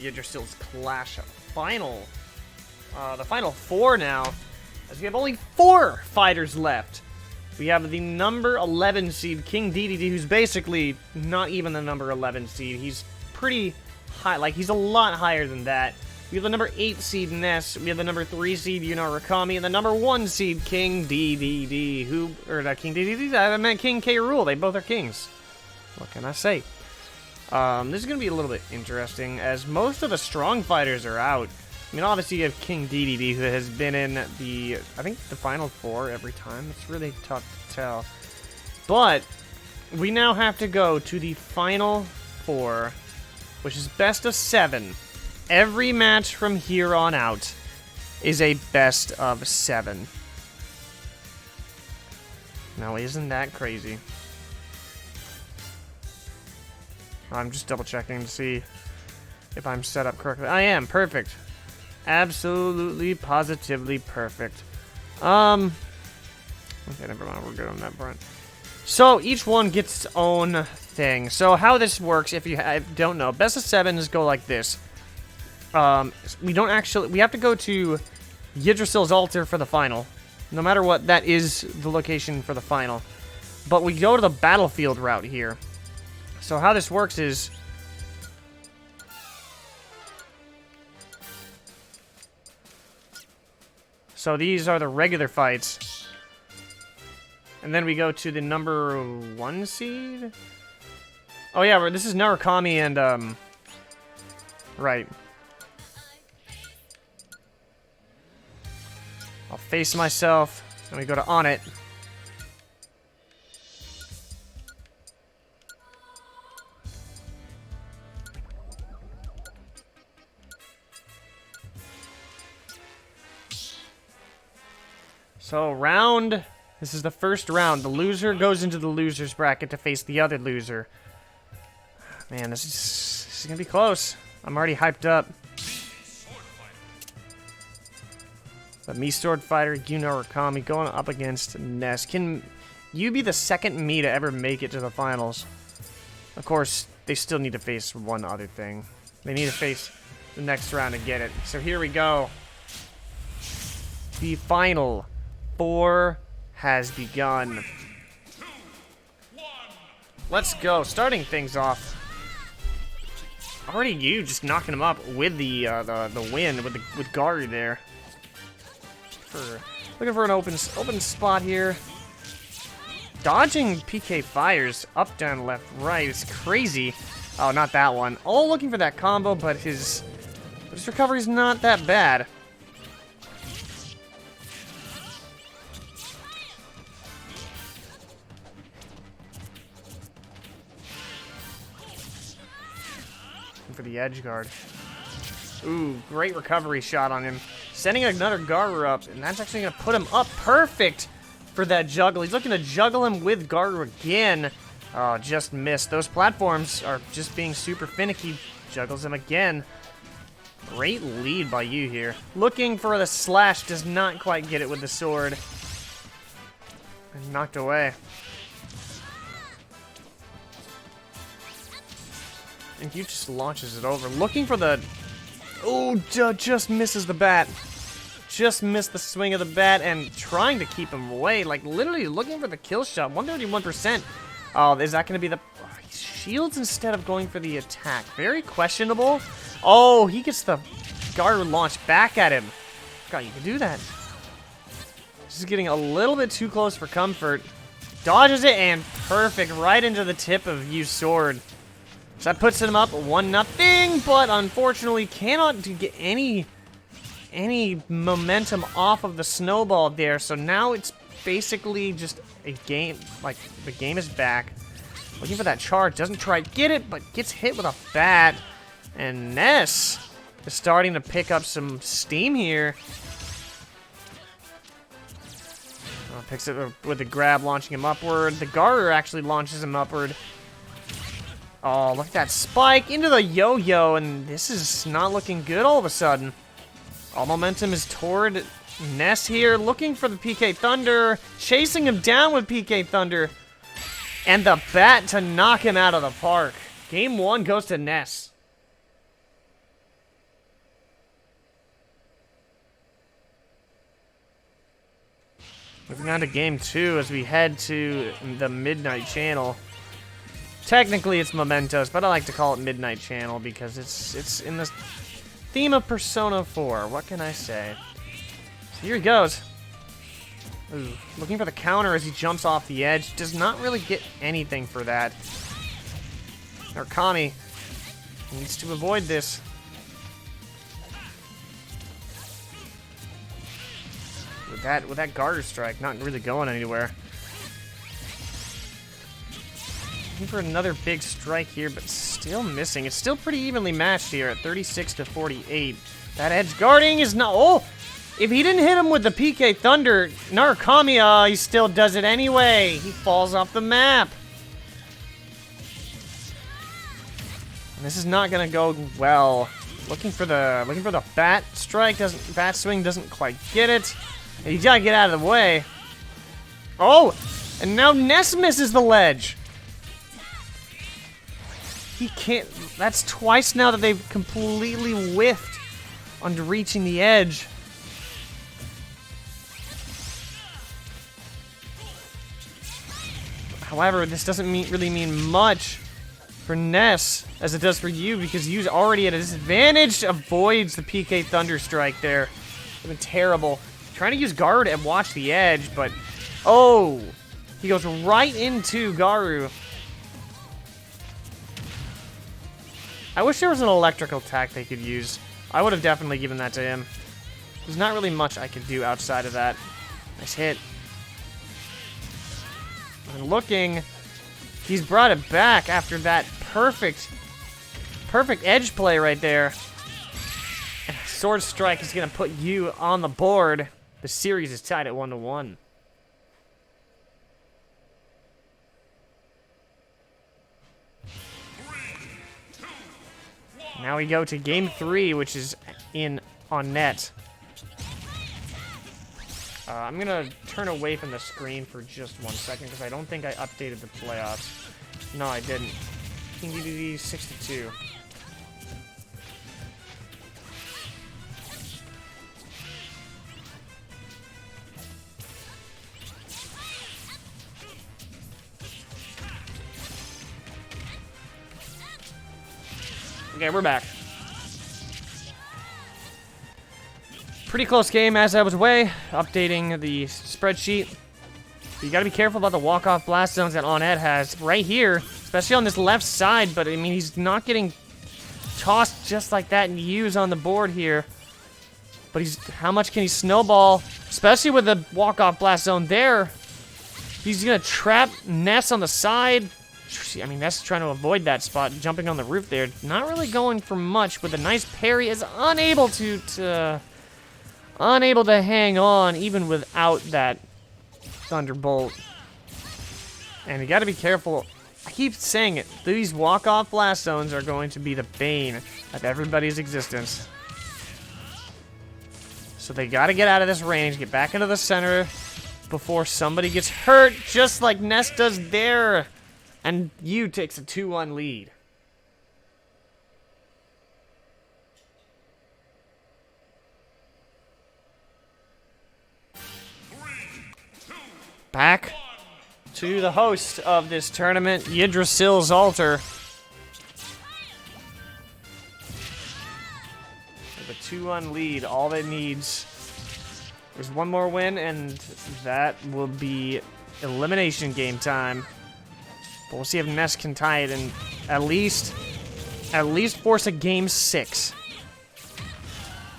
Yggdrasil's Clash final. The final four now, as we have only 4 fighters left. We have the number 11 seed, King DDD, who's basically not even the number 11 seed. He's pretty high, like he's a lot higher than that. We have the number 8 seed, Ness. We have the number 3 seed, Yunarakami, and the number 1 seed, King DDD, King DDD, I meant King K Rool. They both are kings. What can I say? This is going to be a little bit interesting, as most of the strong fighters are out. I mean, obviously you have King DDD, who has been in the, I think, the final 4 every time. It's really tough to tell. But we now have to go to the final 4, which is best of 7. Every match from here on out is a best of 7. Now, isn't that crazy? I'm just double checking to see if I'm set up correctly. I am. Perfect. Absolutely, positively perfect. Okay, never mind. We're good on that front. So, each one gets its own thing. So, how this works, if you don't know, best of 7s go like this. We have to go to Yggdrasil's altar for the final. No matter what, that is the location for the final. But we go to the battlefield route here. So how this works is, so these are the regular fights. And then we go to the number 1 seed? Oh yeah, this is Yunarakami and, right. I'll face myself, and we go to on it. So this is the first round. The loser goes into the loser's bracket to face the other loser. Man, this is gonna be close. I'm already hyped up. The Me Sword Fighter, Yunarakami, going up against Ness. Can you be the second me to ever make it to the finals? Of course, they still need to face one other thing. They need to face the next round to get it. So here we go. The final 4 has begun. Let's go. Starting things off. Already you just knocking him up with the win with Garu there. Looking for an open spot here. Dodging PK fires up, down, left, right. It's crazy. Oh, not that one. Oh, looking for that combo, but his recovery's not that bad. For the edge guard. Ooh, great recovery shot on him. Sending another Garu up, and that's actually going to put him up perfect for that juggle. He's looking to juggle him with Garu again. Oh, just missed. Those platforms are just being super finicky. Juggles him again. Great lead by you here. Looking for the slash, does not quite get it with the sword. And knocked away. And he just launches it over. Looking for the... Oh, just misses the bat. Just missed the swing of the bat and trying to keep him away. Like, literally looking for the kill shot. 131%. Oh, is that going to be the... Oh, he shields instead of going for the attack. Very questionable. Oh, he gets the Garu launched back at him. God, you can do that. This is getting a little bit too close for comfort. Dodges it and perfect. Right into the tip of Yu's sword. So that puts him up 1-0, but unfortunately cannot get any momentum off of the snowball there. So now it's basically just a game, like the game is back. Looking for that charge, doesn't try to get it, but gets hit with a bat. And Ness is starting to pick up some steam here. Picks it with the grab, launching him upward. The Garu actually launches him upward. Oh, look at that spike into the yo-yo, and this is not looking good all of a sudden. All momentum is toward Ness here, looking for the PK Thunder, chasing him down with PK Thunder, and the bat to knock him out of the park. Game 1 goes to Ness. Moving on to game 2 as we head to the Midnight Channel. Technically it's Mementos, but I like to call it Midnight Channel because it's in the theme of Persona 4. What can I say? So here he goes. Ooh, looking for the counter as he jumps off the edge. Does not really get anything for that. Yunarakami needs to avoid this. With that garter strike, not really going anywhere. Looking for another big strike here, but still missing. It's still pretty evenly matched here at 36 to 48. That edge guarding is not. Oh, if he didn't hit him with the PK Thunder, Yunarakami, he still does it anyway. He falls off the map. And this is not gonna go well. Looking for the bat strike. Bat swing doesn't quite get it. You gotta get out of the way. Oh! And now Ness misses the ledge. He can't... That's twice now that they've completely whiffed on reaching the edge. However, this doesn't really mean much for Ness as it does for you because you's already at a disadvantage. Avoids the PK Thunder Strike there. It's been terrible. Trying to use guard and watch the edge, but oh, he goes right into Garu. I wish there was an electrical attack they could use. I would have definitely given that to him. There's not really much I could do outside of that. Nice hit. And looking, he's brought it back after that perfect edge play right there. And Sword Strike is gonna put you on the board. The series is tied at 1-1. Now we go to game 3, which is on net. I'm gonna turn away from the screen for just 1 second because I don't think I updated the playoffs. No, I didn't. King DDD 62. Okay, we're back. Pretty close game as I was away, updating the spreadsheet. You gotta be careful about the walk-off blast zones that On Ed has right here, especially on this left side, but I mean, he's not getting tossed just like that and used on the board here. But how much can he snowball, especially with the walk-off blast zone there? He's gonna trap Ness on the side. I mean, Ness is trying to avoid that spot, jumping on the roof there. Not really going for much with a nice parry. Is unable to hang on even without that Thunderbolt. And you got to be careful. I keep saying it. These walk-off blast zones are going to be the bane of everybody's existence. So they got to get out of this range, get back into the center before somebody gets hurt, just like Ness does there. And Yu takes a 2-1 lead. Back to the host of this tournament, Yggdrasil's Altar. With a 2-1 lead, all it needs is one more win, and that will be elimination game time. But we'll see if Ness can tie it and at least force a game 6.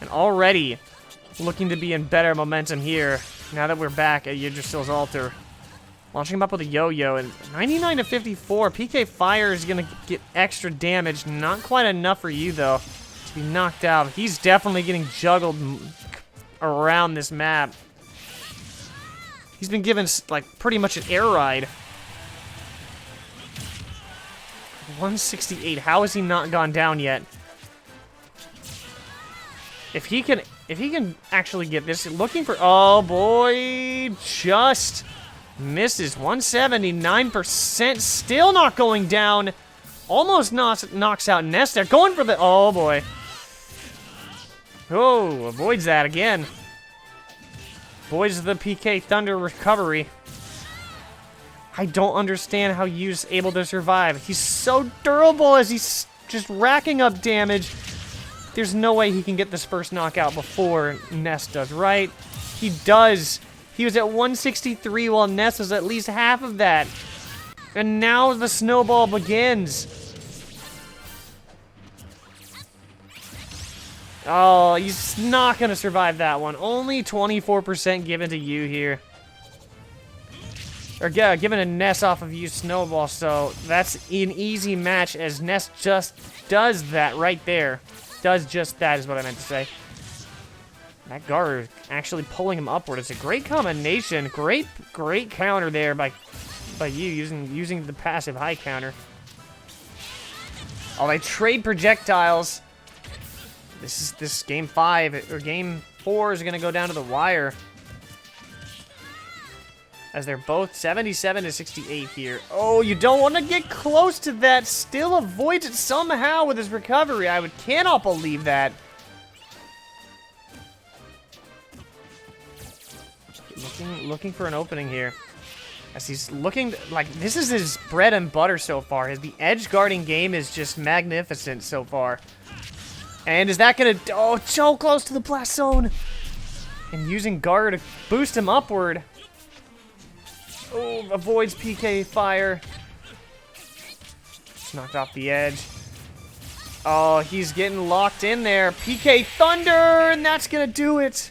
And already looking to be in better momentum here now that we're back at Yggdrasil's Altar. Launching him up with a yo-yo and 99 to 54. PK Fire is gonna get extra damage. Not quite enough for you though to be knocked out. He's definitely getting juggled around this map. He's been given like pretty much an air ride. 168. How has he not gone down yet? If he can actually get this, looking for, oh boy, just misses. 179%, still not going down. Almost knocks out Ness there. Going for the, oh boy. Oh, avoids that again. Avoids the PK Thunder recovery. I don't understand how Yu's able to survive. He's so durable as he's just racking up damage. There's no way he can get this first knockout before Ness does, right? He does. He was at 163 while Ness was at least half of that. And now the snowball begins. Oh, he's not going to survive that one. Only 24% given to Yu here. Or yeah, given a Ness off of Yu's snowball, so that's an easy match as Ness just does that right there. Does just that is what I meant to say. That guard actually pulling him upward. It's a great combination. Great counter there by Yu using the passive high counter. Oh, they trade projectiles. This game 5 or game 4 is gonna go down to the wire. As they're both 77 to 68 here. Oh, you don't want to get close to that. Still avoids it somehow with his recovery. I cannot believe that. Looking for an opening here. As he's looking like this is his bread and butter so far. The edge guarding game is just magnificent so far. And is that gonna? Oh, so close to the blast zone. And using guard to boost him upward. Oh, avoids PK fire. Just knocked off the edge. Oh, he's getting locked in there. PK Thunder, and that's gonna do it.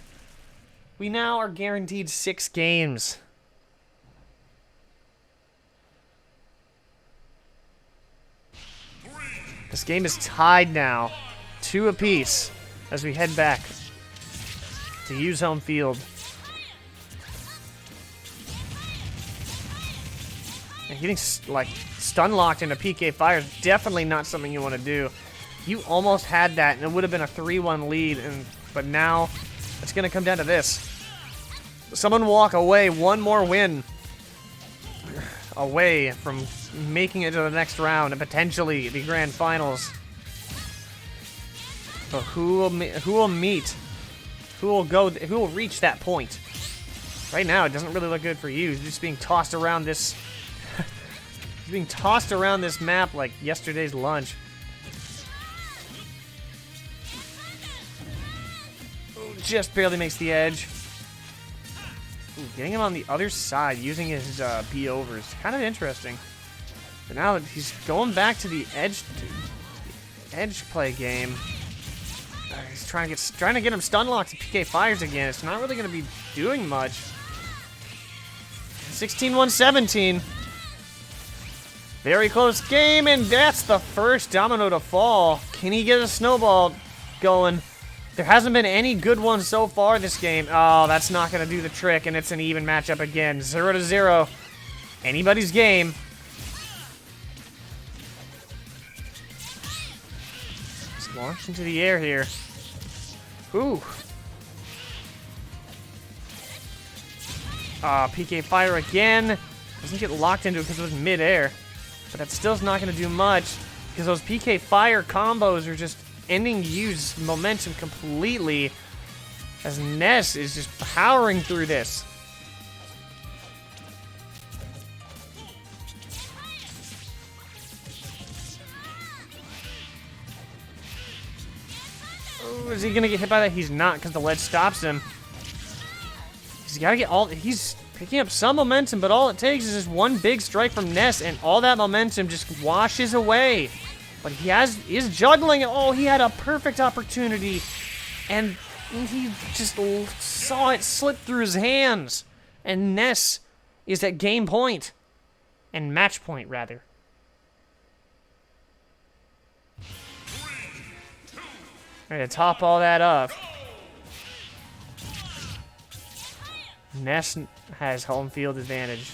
We now are guaranteed 6 games. This game is tied now, 2 apiece, as we head back to Yu's home field. And getting like stun locked into PK fire is definitely not something you want to do. You almost had that, and it would have been a 3-1 lead, but now it's going to come down to this. Someone walk away, one more win away from making it to the next round and potentially the grand finals. But who will meet? Who will reach that point? Right now, it doesn't really look good for you. He's just being tossed around this. He's being tossed around this map like yesterday's lunch. Ooh, just barely makes the edge. Ooh, getting him on the other side, using his B overs, kind of interesting. But now that he's going back to the edge play game. He's trying to get him stun locked to PK fires again. It's not really going to be doing much. 16-1-17. Very close game, and that's the first domino to fall. Can he get a snowball going? There hasn't been any good ones so far this game. Oh, that's not going to do the trick, and it's an even matchup again. 0-0. Anybody's game. It's launched into the air here. Ooh. PK fire again. Doesn't get locked into it because it was mid-air. But that still's not going to do much because those PK fire combos are just ending Yu's momentum completely as Ness is just powering through this. Oh, is he going to get hit by that? He's not because the ledge stops him. He's got to get all... He's picking up some momentum, but all it takes is just one big strike from Ness, and all that momentum just washes away. But he is juggling. Oh, he had a perfect opportunity, and he just saw it slip through his hands. And Ness is at game point, and match point, rather. All right, to top all that up, Ness has home field advantage.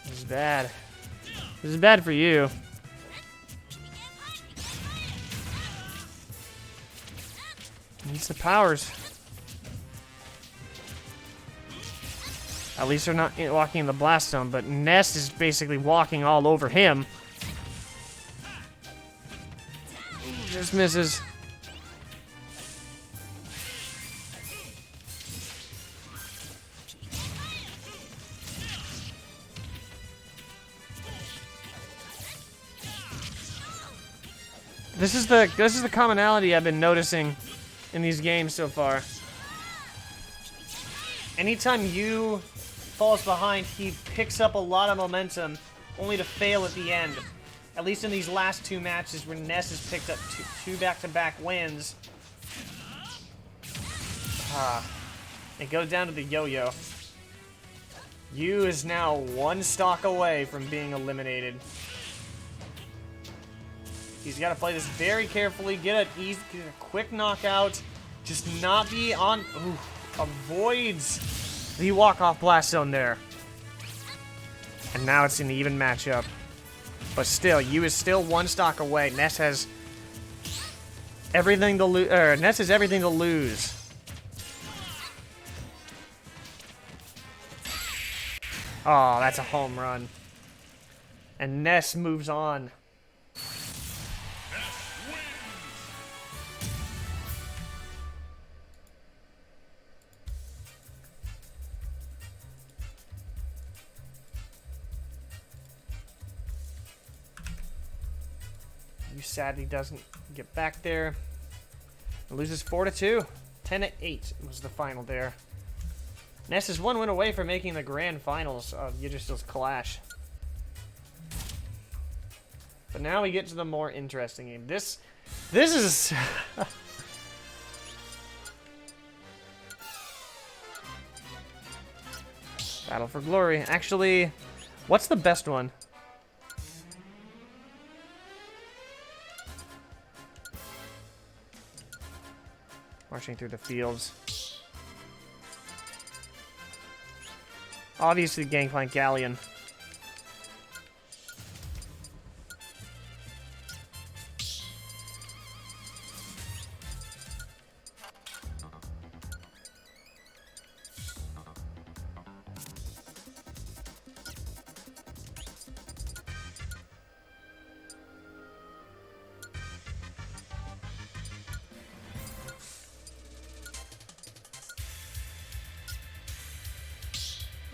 This is bad. This is bad for you. Needs the powers. At least they're not walking in the blast zone, but Ness is basically walking all over him. Just misses. This is the commonality I've been noticing in these games so far. Anytime you falls behind, he picks up a lot of momentum, only to fail at the end. At least in these last two matches where Ness has picked up two back-to-back wins. It goes down to the yo-yo. Yu is now one stock away from being eliminated. He's got to play this very carefully, get a quick knockout, just not be on... Ooh, avoids the walk-off blast zone there. And now it's an even matchup. But still, Yu is still one stock away. Ness has everything to lose. Ness has everything to lose. Oh, that's a home run. And Ness moves on. Yu sadly doesn't get back there. It loses 4-2. 10-8 was the final there. Ness is one win away from making the grand finals of Yggdrasil's Clash. But now we get to the more interesting game. This is... Battle for Glory. Actually, what's the best one? Marching through the fields. Obviously, Gangplank Galleon.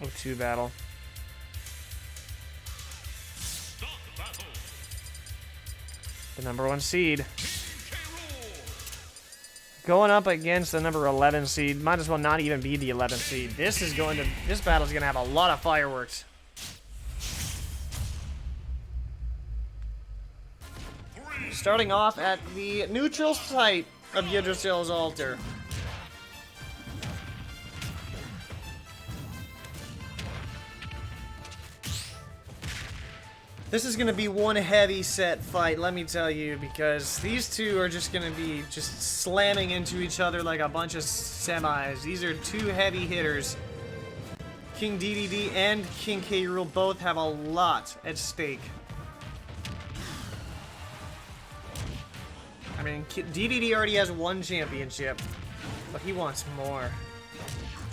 O2 battle. The number 1 seed. Going up against the number 11 seed. Might as well not even be the 11th seed. This battle is gonna have a lot of fireworks. Starting off at the neutral site of Yggdrasil's altar. This is going to be one heavy set fight, let me tell you, because these two are just going to be just slamming into each other like a bunch of semis. These are two heavy hitters. King DDD and King K Rool both have a lot at stake. I mean, DDD already has one championship, but he wants more.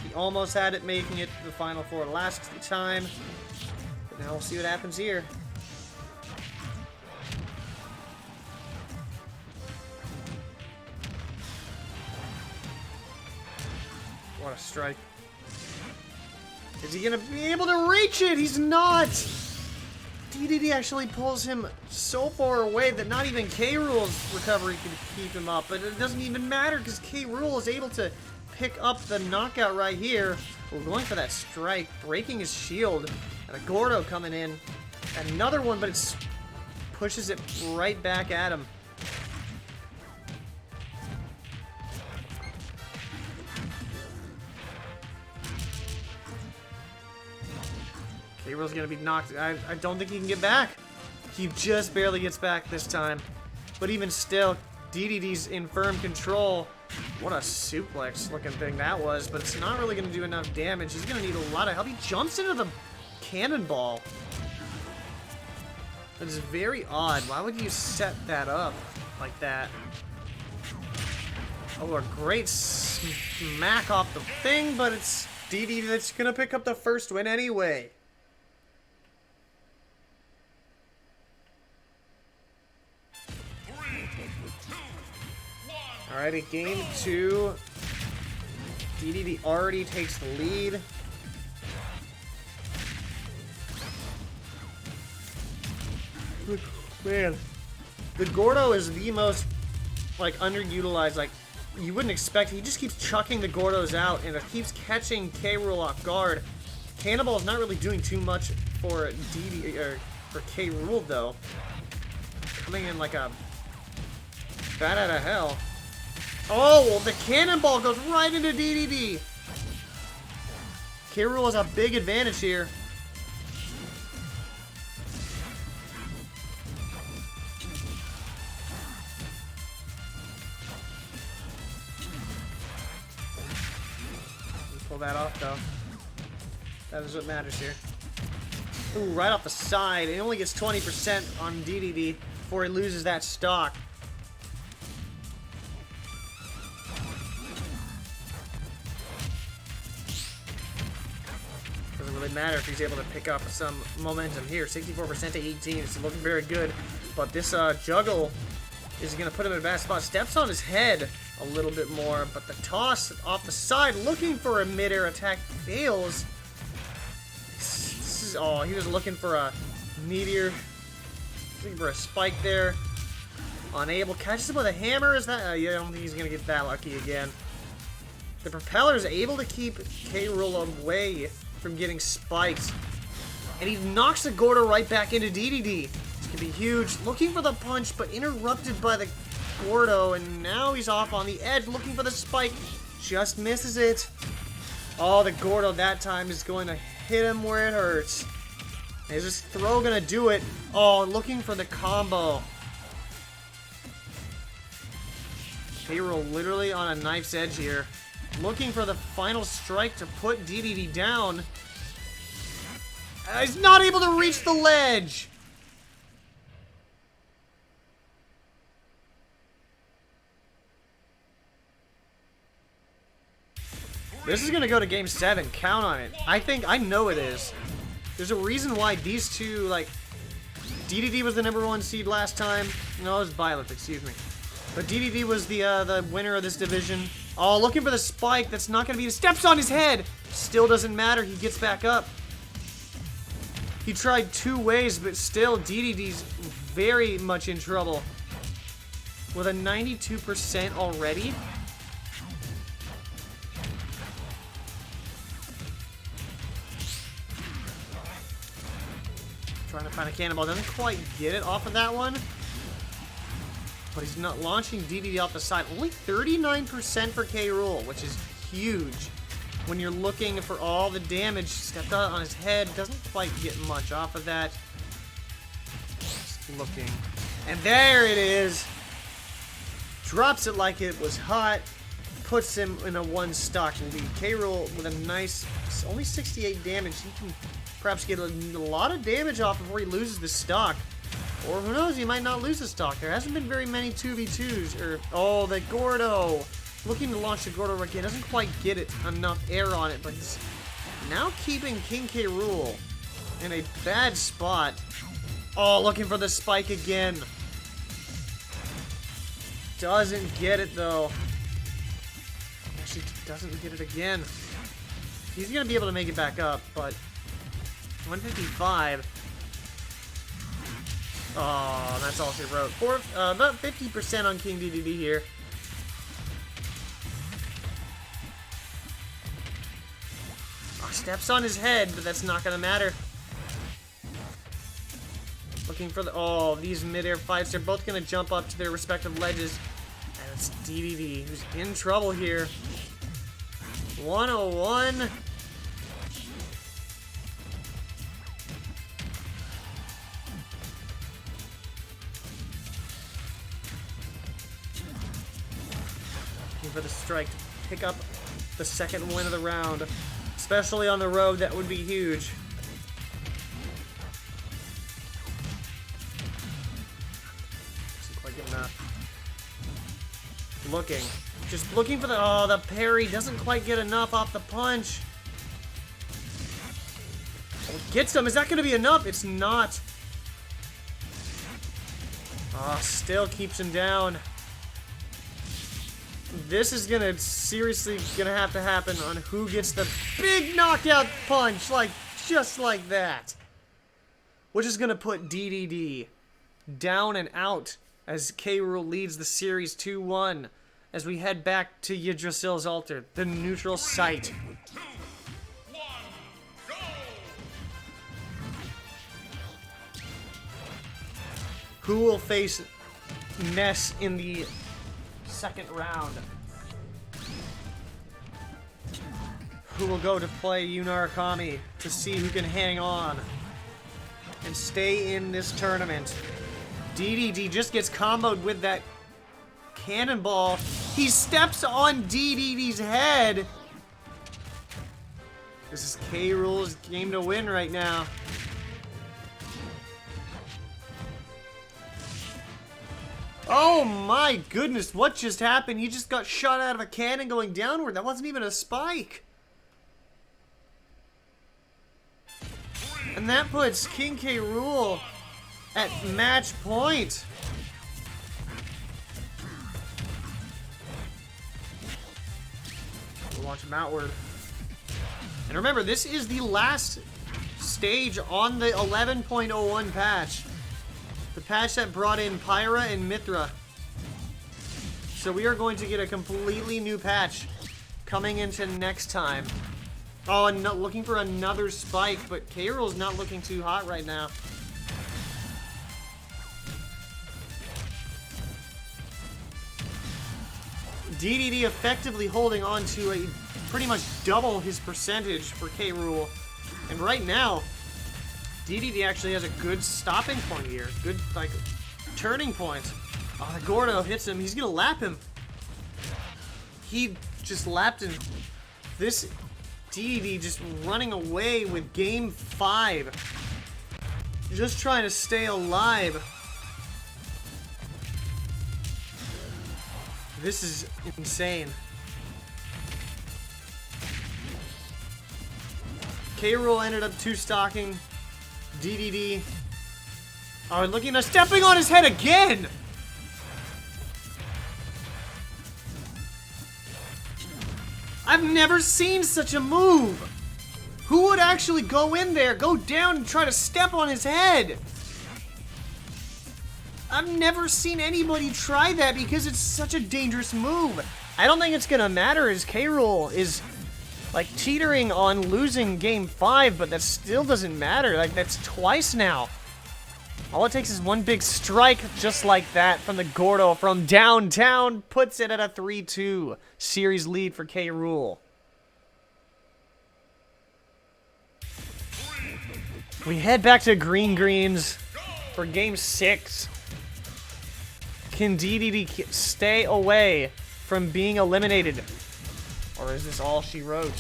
He almost had it making it to the Final Four last time, but now we'll see what happens here. What a strike. Is he going to be able to reach it? He's not! DDD actually pulls him so far away that not even K Rool's recovery can keep him up. But it doesn't even matter because K Rool is able to pick up the knockout right here. We're going for that strike, breaking his shield. And a Gordo coming in. Another one, but it pushes it right back at him. K Rool's gonna be knocked. I don't think he can get back. He just barely gets back this time. But even still, DDD's in firm control. What a suplex looking thing that was, but it's not really gonna do enough damage. He's gonna need a lot of help. He jumps into the cannonball. That is very odd. Why would you set that up like that? Oh, a great smack off the thing, but it's DDD that's gonna pick up the first win anyway. Alrighty, game 2. DDD already takes the lead. Man, the Gordo is the most, like, underutilized. Like, you wouldn't expect. He just keeps chucking the Gordos out, and it keeps catching K Rool off guard. Cannonball's not really doing too much for DD or for K Rool though. Coming in like a bat out of hell. Oh, well, the Cannonball goes right into DDD. K Rool has a big advantage here. Pull that off though. That is what matters here. Ooh, right off the side. It only gets 20% on DDD before he loses that stock. Doesn't really matter if he's able to pick up some momentum here. 64% to 18. It's looking very good. But this juggle is going to put him in a bad spot. Steps on his head a little bit more. But the toss off the side, looking for a mid-air attack, fails. Oh, he was looking for a meteor. Looking for a spike there. Unable. Catches him with a hammer. Is that? Yeah, I don't think he's going to get that lucky again. The propeller is able to keep K Rool away from getting spiked. And he knocks the Gordo right back into DDD. This could be huge. Looking for the punch, but interrupted by the Gordo. And now he's off on the edge looking for the spike. Just misses it. Oh, the Gordo that time is going to hit him where it hurts. Is this throw gonna do it? Oh, looking for the combo. K Rool literally on a knife's edge here. Looking for the final strike to put DDD down. He's not able to reach the ledge. This is going to go to game 7. Count on it. I know it is. There's a reason why these two, like, DDD was the #1 seed last time. No, it was Violet, excuse me. But DDD was the winner of this division. Oh, looking for the spike. That's not going to be... Steps on his head. Still doesn't matter. He gets back up. He tried 2 ways, but still, DDD's very much in trouble. With a 92% already. Trying to find a cannonball. Doesn't quite get it off of that one. But he's not launching DDD off the side. Only 39% for K Rool, which is huge. When you're looking for all the damage, stepped out on his head. Doesn't quite get much off of that. Just looking. And there it is. Drops it like it was hot. Puts him in a 1-stock lead. K Rool with a nice, only 68 damage. He can perhaps get a lot of damage off before he loses the stock. Or who knows, he might not lose the stock. There hasn't been very many 2v2s. Or, oh, the Gordo. Looking to launch the Gordo again. Doesn't quite get it enough air on it, but he's now keeping King K Rool in a bad spot. Oh, looking for the spike again. Doesn't get it, though. Actually, doesn't get it again. He's going to be able to make it back up, but 155. Oh, that's all she wrote. About 50% on King DDD here. Oh, steps on his head, but that's not going to matter. Looking for the... Oh, these mid-air fights. They're both going to jump up to their respective ledges. And it's DDD who's in trouble here. 101. For the strike to pick up the second win of the round, especially on the road. That would be huge. Doesn't quite get enough. Just looking for the the parry. Doesn't quite get enough off the punch. Oh, gets him. Is that going to be enough? It's not. Still keeps him down. This is gonna seriously gonna have to happen on who gets the big knockout punch, like just like that. Which is gonna put DDD down and out as K Rool leads the series 2-1 as we head back to Yggdrasil's altar, the neutral site. Who will face Ness in the second round? Who will go to play Yunarakami to see who can hang on and stay in this tournament? DDD just gets comboed with that cannonball. He steps on DDD's head. This is K Rool's game to win right now. Oh my goodness, what just happened? He just got shot out of a cannon going downward. That wasn't even a spike. And that puts King K Rool at match point. We'll launch him outward. And remember, this is the last stage on the 11.01 patch. The patch that brought in Pyra and Mithra. So we are going to get a completely new patch coming into next time. Oh, and looking for another spike, but K Rool's not looking too hot right now. DDD effectively holding on to a pretty much double his percentage for K Rool. And right now, DDD actually has a good stopping point here. Good, like, turning point. Oh, the Gordo hits him. He's gonna lap him. He just lapped him. This DDD just running away with game 5. Just trying to stay alive. This is insane. K Rool ended up 2-stocking DDD. Oh, and looking at stepping on his head again! I've never seen such a move! Who would actually go in there, go down, and try to step on his head? I've never seen anybody try that because it's such a dangerous move. I don't think it's gonna matter as K Rool is like teetering on losing game 5, but that still doesn't matter. Like, that's twice now. All it takes is one big strike just like that from the Gordo from downtown, puts it at a 3-2 series lead for K Rool. We head back to Greens for game 6. Can DDD stay away from being eliminated? Or is this all she wrote?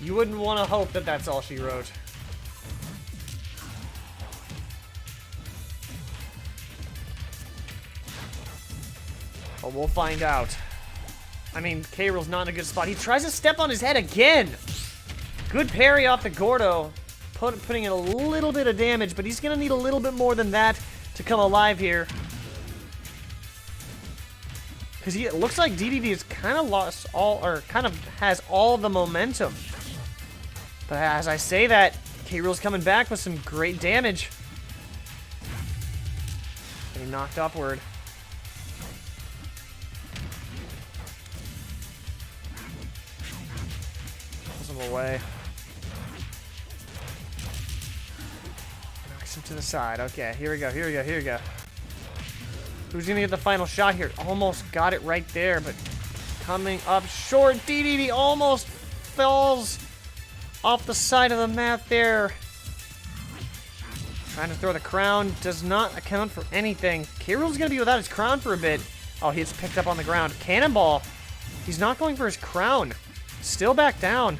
You wouldn't want to hope that that's all she wrote. But we'll find out. I mean, K Rool's not in a good spot. He tries to step on his head again. Good parry off the Gordo. Putting in a little bit of damage, but he's going to need a little bit more than that to come alive here. Because it looks like DDD has kind of lost all, or kind of has all the momentum. But as I say that, K Rool's coming back with some great damage. Getting knocked upward. Pulls him away. Knocks him to the side. Okay, here we go, here we go, here we go. Who's gonna get the final shot here? Almost got it right there, but coming up short. DDD almost falls off the side of the mat there. Trying to throw the crown. Does not account for anything. K Rool's gonna be without his crown for a bit. Oh, he gets picked up on the ground. Cannonball. He's not going for his crown. Still back down.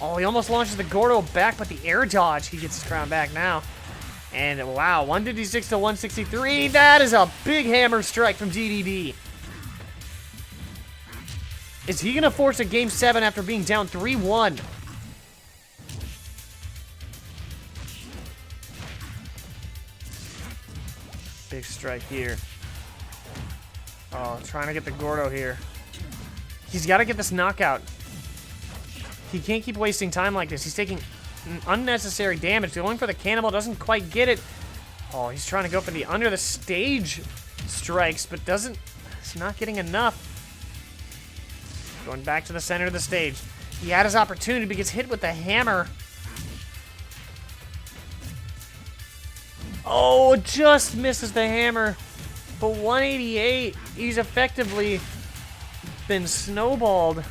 Oh, he almost launches the Gordo back, but the air dodge. He gets his crown back now. And wow, 156 to 163. That is a big hammer strike from DDD. Is he going to force a game 7 after being down 3-1? Big strike here. Oh, trying to get the Gordo here. He's got to get this knockout. He can't keep wasting time like this. He's taking unnecessary damage. Going for the cannonball, doesn't quite get it. Oh, he's trying to go for the under the stage strikes, but doesn't. It's not getting enough. Going back to the center of the stage. He had his opportunity, but gets hit with the hammer. Oh, just misses the hammer. But 188, he's effectively been snowballed. And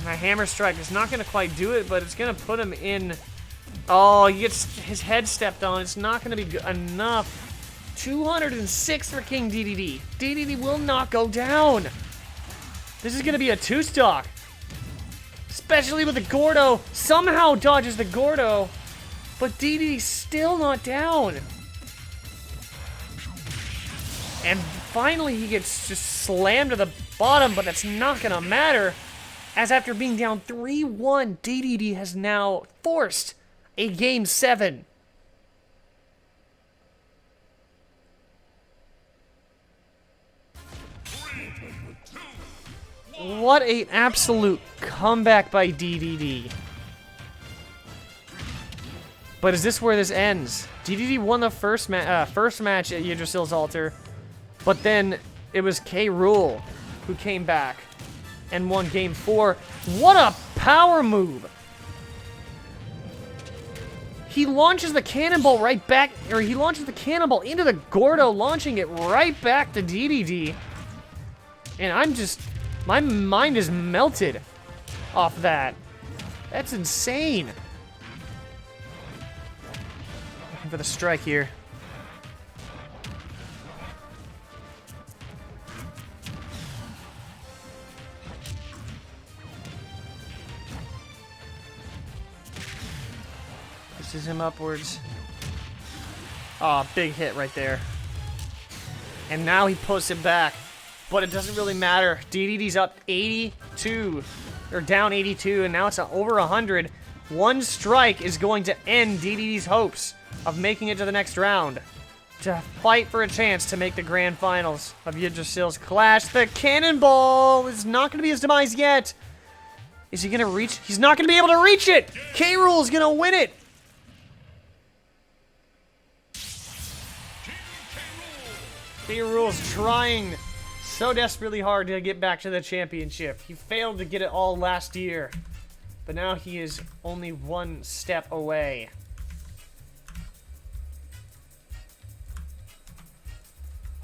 the hammer strike is not going to quite do it, but it's going to put him in. Oh, he gets his head stepped on. It's not going to be enough. 206 for King DDD. DDD will not go down. This is going to be a two-stock. Especially with the Gordo. Somehow dodges the Gordo. But DDD's still not down. And finally he gets just slammed to the bottom, but that's not going to matter. As after being down 3-1, DDD has now forced a Game 7. What an absolute comeback by DDD. But is this where this ends? DDD won the first match at Yggdrasil's altar, but then it was K Rool who came back and won Game 4. What a power move! He launches the cannonball right back, or he launches the cannonball into the Gordo, launching it right back to DDD. And I'm just, my mind is melted off that. That's insane. Looking for the strike here. Pushes him upwards. Oh, big hit right there. And now he puts it back. But it doesn't really matter. DDD's up 82, or down 82, and now it's over 100. One strike is going to end DDD's hopes of making it to the next round, to fight for a chance to make the grand finals of Yggdrasil's Clash. The cannonball is not going to be his demise yet. Is he going to reach? He's not going to be able to reach it. K Rool is going to win it. K Rool's trying so desperately hard to get back to the championship. He failed to get it all last year, but now he is only one step away.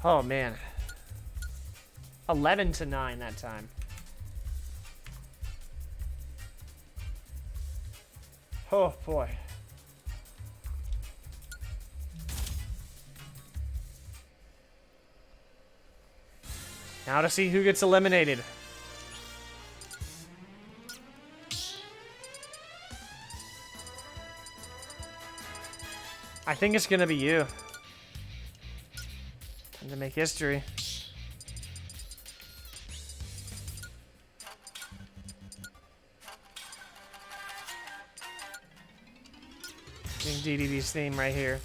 Oh man, 11-9 that time. Oh boy. Now to see who gets eliminated. I think it's gonna be you. Time to make history. King DDD's theme right here.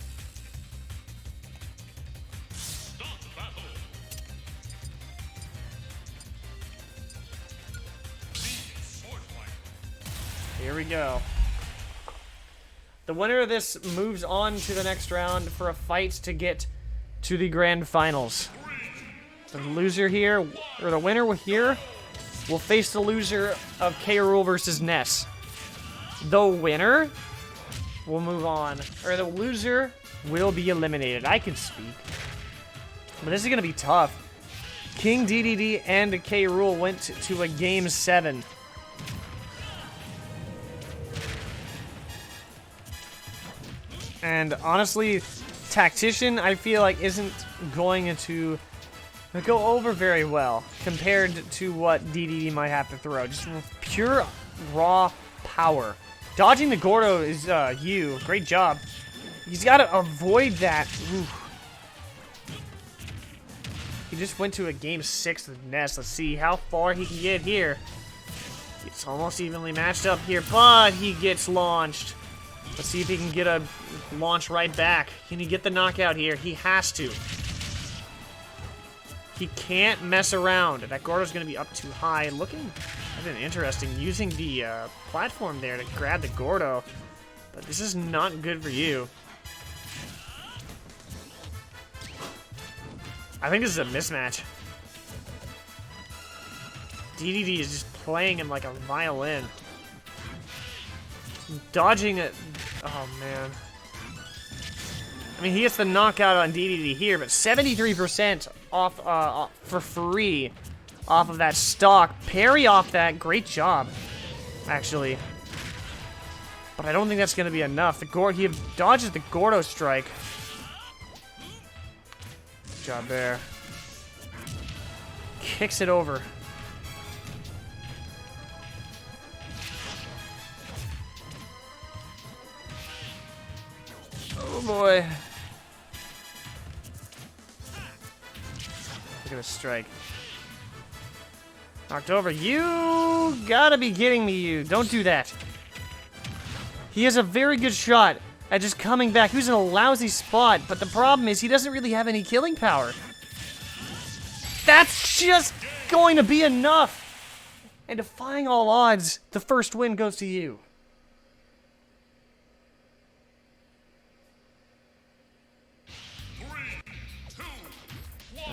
Here we go. The winner of this moves on to the next round for a fight to get to the grand finals. The loser here, or the winner here, will face the loser of K Rool versus Ness. The winner will move on, or the loser will be eliminated. I can speak. But this is going to be tough. King DDD and K Rool went to a Game 7. And honestly, Tactician, I feel like, isn't going to go over very well compared to what DDD might have to throw. Just pure, raw power. Dodging the Gordo is you. Great job. He's got to avoid that. Oof. He just went to a Game 6 with Ness. Let's see how far he can get here. It's almost evenly matched up here, but he gets launched. Let's see if he can get a launch right back. Can he get the knockout here? He has to. He can't mess around. That Gordo's going to be up too high. Looking a bit interesting, using the platform there to grab the Gordo. But this is not good for you. I think this is a mismatch. DDD is just playing him like a violin. Dodging it. Oh, man. I mean, he gets the knockout on DDD here, but 73% off for free off of that stock. Parry off that. Great job, actually. But I don't think that's going to be enough. He dodges the Gordo strike. Good job there. Kicks it over. Oh boy. Look at this strike. Knocked over. You gotta be kidding me, you. Don't do that. He has a very good shot at just coming back. He was in a lousy spot, but the problem is he doesn't really have any killing power. That's just going to be enough. And defying all odds, the first win goes to you.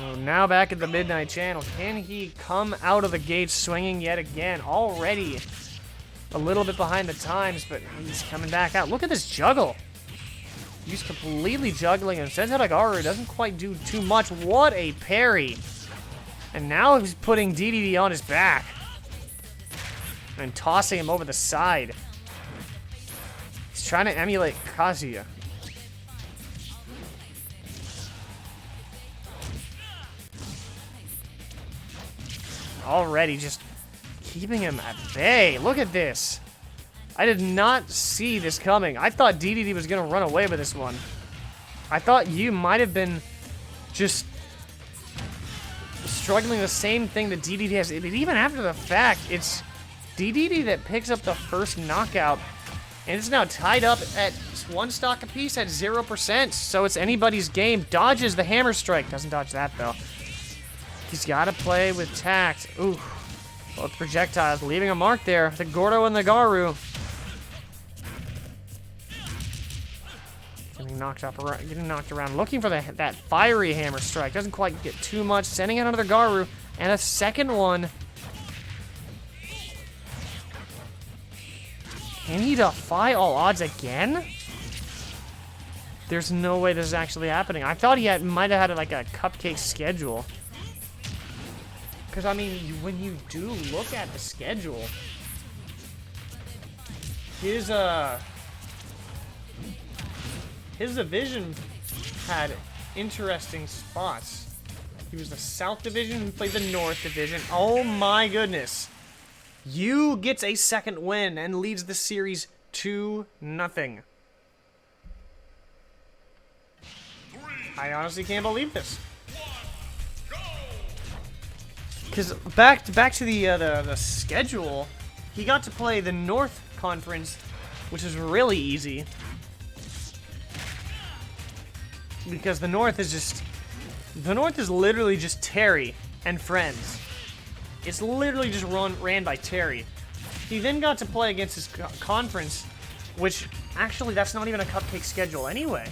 Oh, now back at the Midnight Channel. Can he come out of the gates swinging yet again? Already a little bit behind the times, but he's coming back out. Look at this juggle. He's completely juggling, and Sensei doesn't quite do too much. What a parry. And now he's putting DDD on his back and tossing him over the side. He's trying to emulate Kazuya. Already just keeping him at bay. Look at this. I did not see this coming. I thought DDD was going to run away with this one. I thought you might have been just struggling the same thing that DDD has. Even after the fact, it's DDD that picks up the first knockout. And it's now tied up at one stock apiece at 0%. So it's anybody's game. Dodges the hammer strike. Doesn't dodge that, though. He's got to play with tact. Ooh. Both projectiles leaving a mark there. The Gordo and the Garu. Getting knocked around. Looking for that fiery hammer strike. Doesn't quite get too much. Sending out another Garu. And a second one. Can he defy all odds again? There's no way this is actually happening. I thought he might have had like a cupcake schedule. Because, I mean, when you do look at the schedule, his division had interesting spots. He was the South Division who played the North Division. Oh my goodness. Yu gets a second win and leads the series 2-0. I honestly can't believe this. Because back to the schedule, he got to play the North Conference, which is really easy. Because the North is literally just Terry and friends. It's literally just ran by Terry. He then got to play against his conference, which actually that's not even a cupcake schedule anyway.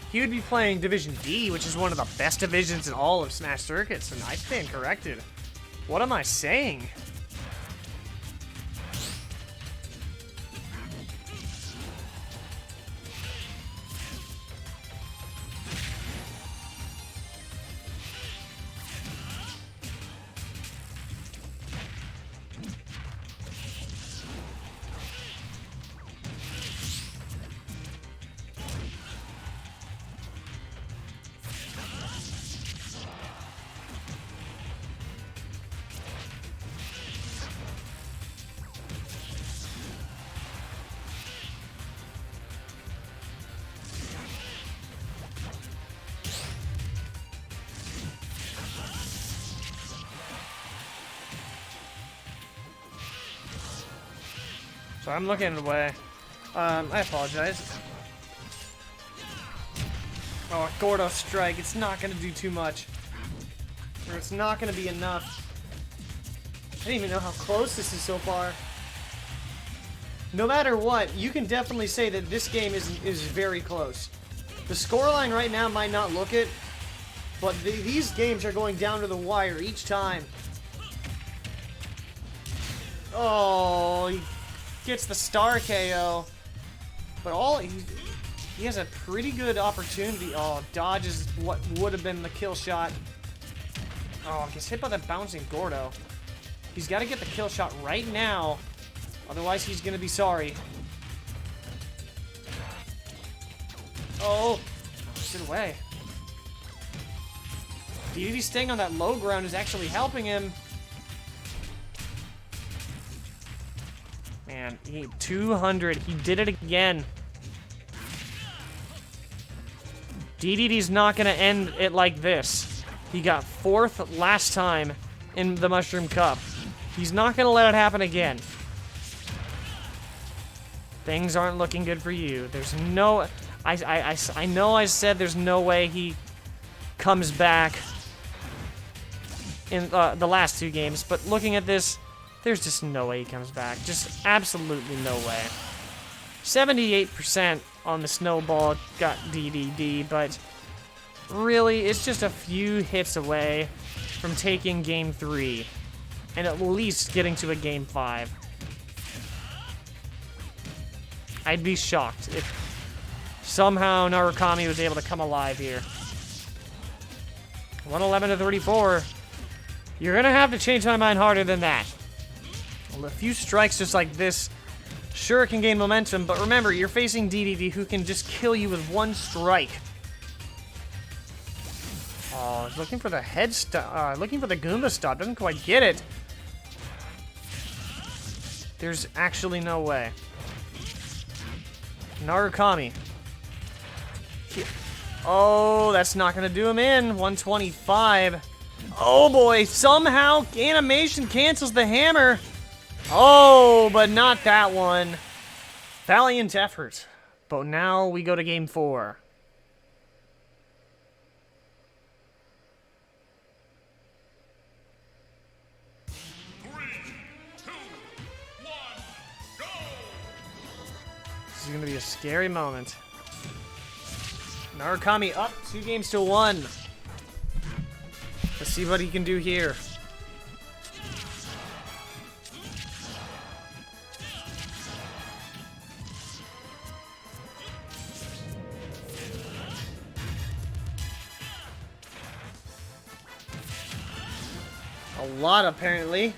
He would be playing Division D, which is one of the best divisions in all of Smash Circuits, and I stand corrected. What am I saying? So I'm looking away. I apologize. Oh, Gordo Strike. It's not going to do too much. Or it's not going to be enough. I didn't even know how close this is so far. No matter what, you can definitely say that this game is very close. The scoreline right now might not look it, but these games are going down to the wire each time. Oh, he gets the star KO. But he has a pretty good opportunity. Oh, dodges what would have been the kill shot. Oh, gets hit by the bouncing Gordo. He's got to get the kill shot right now. Otherwise, he's going to be sorry. Oh, pushed it away. DDD staying on that low ground is actually helping him. Man, 200. He did it again. DDD's not going to end it like this. He got 4th last time in the Mushroom Cup. He's not going to let it happen again. Things aren't looking good for you. There's no... I know I said there's no way he comes back in the last 2 games, but looking at this, there's just no way he comes back. Just absolutely no way. 78% on the snowball got DDD, but really, it's just a few hits away from taking Game 3 and at least getting to a Game 5. I'd be shocked if somehow Yunarakami was able to come alive here. 111 to 34. You're going to have to change my mind harder than that. Well, a few strikes just like this sure can gain momentum, but remember, you're facing DDD who can just kill you with 1 strike. Oh, he's looking for the head stop, looking for the Goomba stop. Doesn't quite get it. There's actually no way. Yunarakami. Oh, that's not going to do him in. 125. Oh, boy. Somehow, animation cancels the hammer. Oh, but not that one. Valiant effort. But now we go to Game 4. This is going to be a scary moment. Yunarakami up 2 games to 1. Let's see what he can do here. A lot, apparently.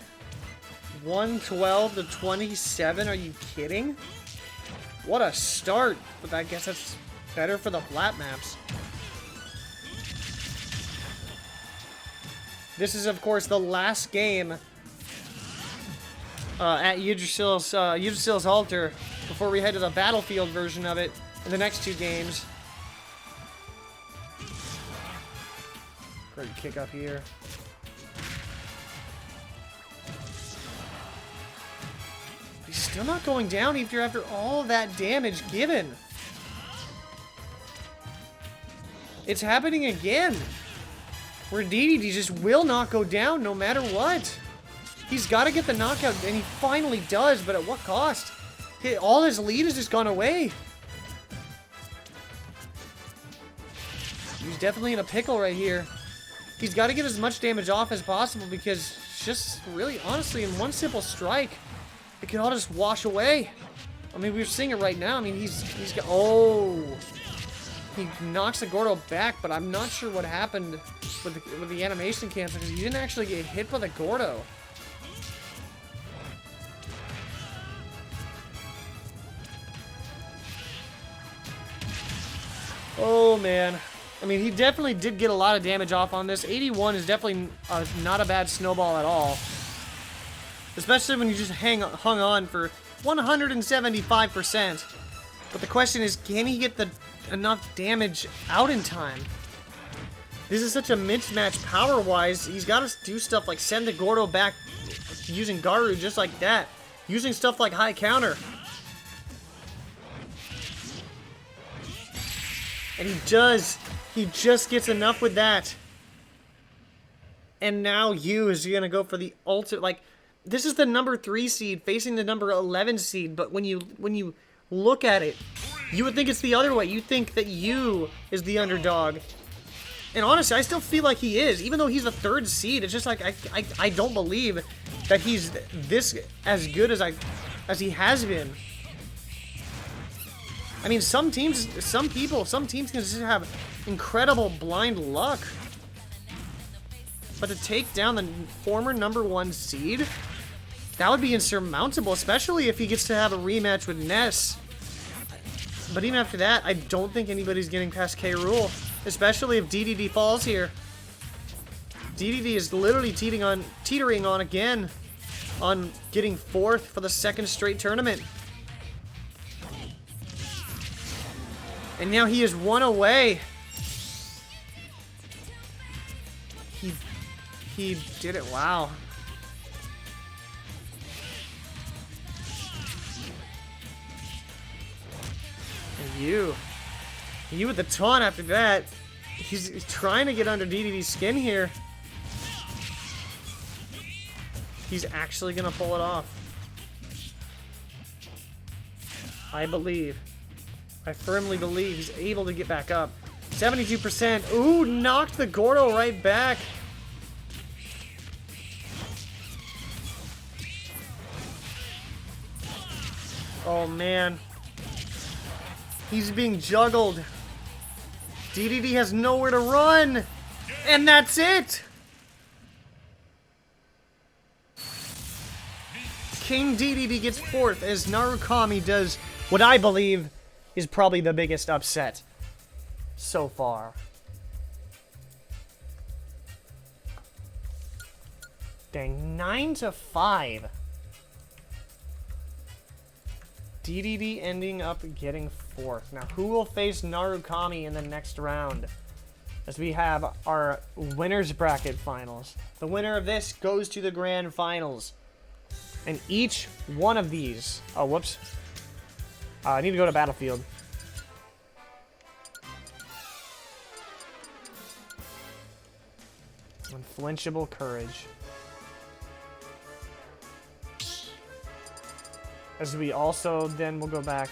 112 to 27. Are you kidding? What a start. But I guess that's better for the flat maps. This is, of course, the last game at Yggdrasil's altar before we head to the battlefield version of it in the next 2 games. Great kick up here. He's still not going down after all that damage given. It's happening again. Where DDD just will not go down no matter what. He's got to get the knockout, and he finally does, but at what cost? All his lead has just gone away. He's definitely in a pickle right here. He's got to get as much damage off as possible because just really, honestly, in 1 simple strike, it could all just wash away. I mean, we're seeing it right now. I mean, he's got... Oh... He knocks the Gordo back, but I'm not sure what happened with the animation cancel because he didn't actually get hit by the Gordo. Oh, man. I mean, he definitely did get a lot of damage off on this. 81 is definitely not a bad snowball at all. Especially when you just hung on for 175%. But the question is, can he get enough damage out in time? This is such a mismatch power-wise. He's got to do stuff like send the Gordo back using Garu just like that. Using stuff like high counter. And he does. He just gets enough with that. And now Yu is going to go for the ultimate. Like, this is the number 3 seed facing the number 11 seed. But when you look at it, you would think it's the other way. You think that Yu is the underdog. And honestly, I still feel like he is. Even though he's the 3rd seed, it's just like, I don't believe that he's this as good as he has been. I mean, some teams can just have incredible blind luck. But to take down the former number 1 seed, that would be insurmountable, especially if he gets to have a rematch with Ness. But even after that, I don't think anybody's getting past K Rool, especially if DDD falls here. DDD is literally teetering on again on getting 4th for the 2nd straight tournament. And now he is 1 away. He did it. Wow. And you with the taunt after that. He's trying to get under DDD's skin here. He's actually gonna pull it off. I believe. I firmly believe he's able to get back up. 72%. Ooh, knocked the Gordo right back. Oh, man. He's being juggled. DDD has nowhere to run. And that's it. King DDD gets 4th as Yunarakami does what I believe is probably the biggest upset so far. Dang, 9-5. DDD ending up getting 4th. Now, who will face Yunarakami in the next round? As we have our winners bracket finals. The winner of this goes to the grand finals. And each one of these... Oh, whoops. I need to go to Battlefield. Unflinchable courage. As we also then will go back.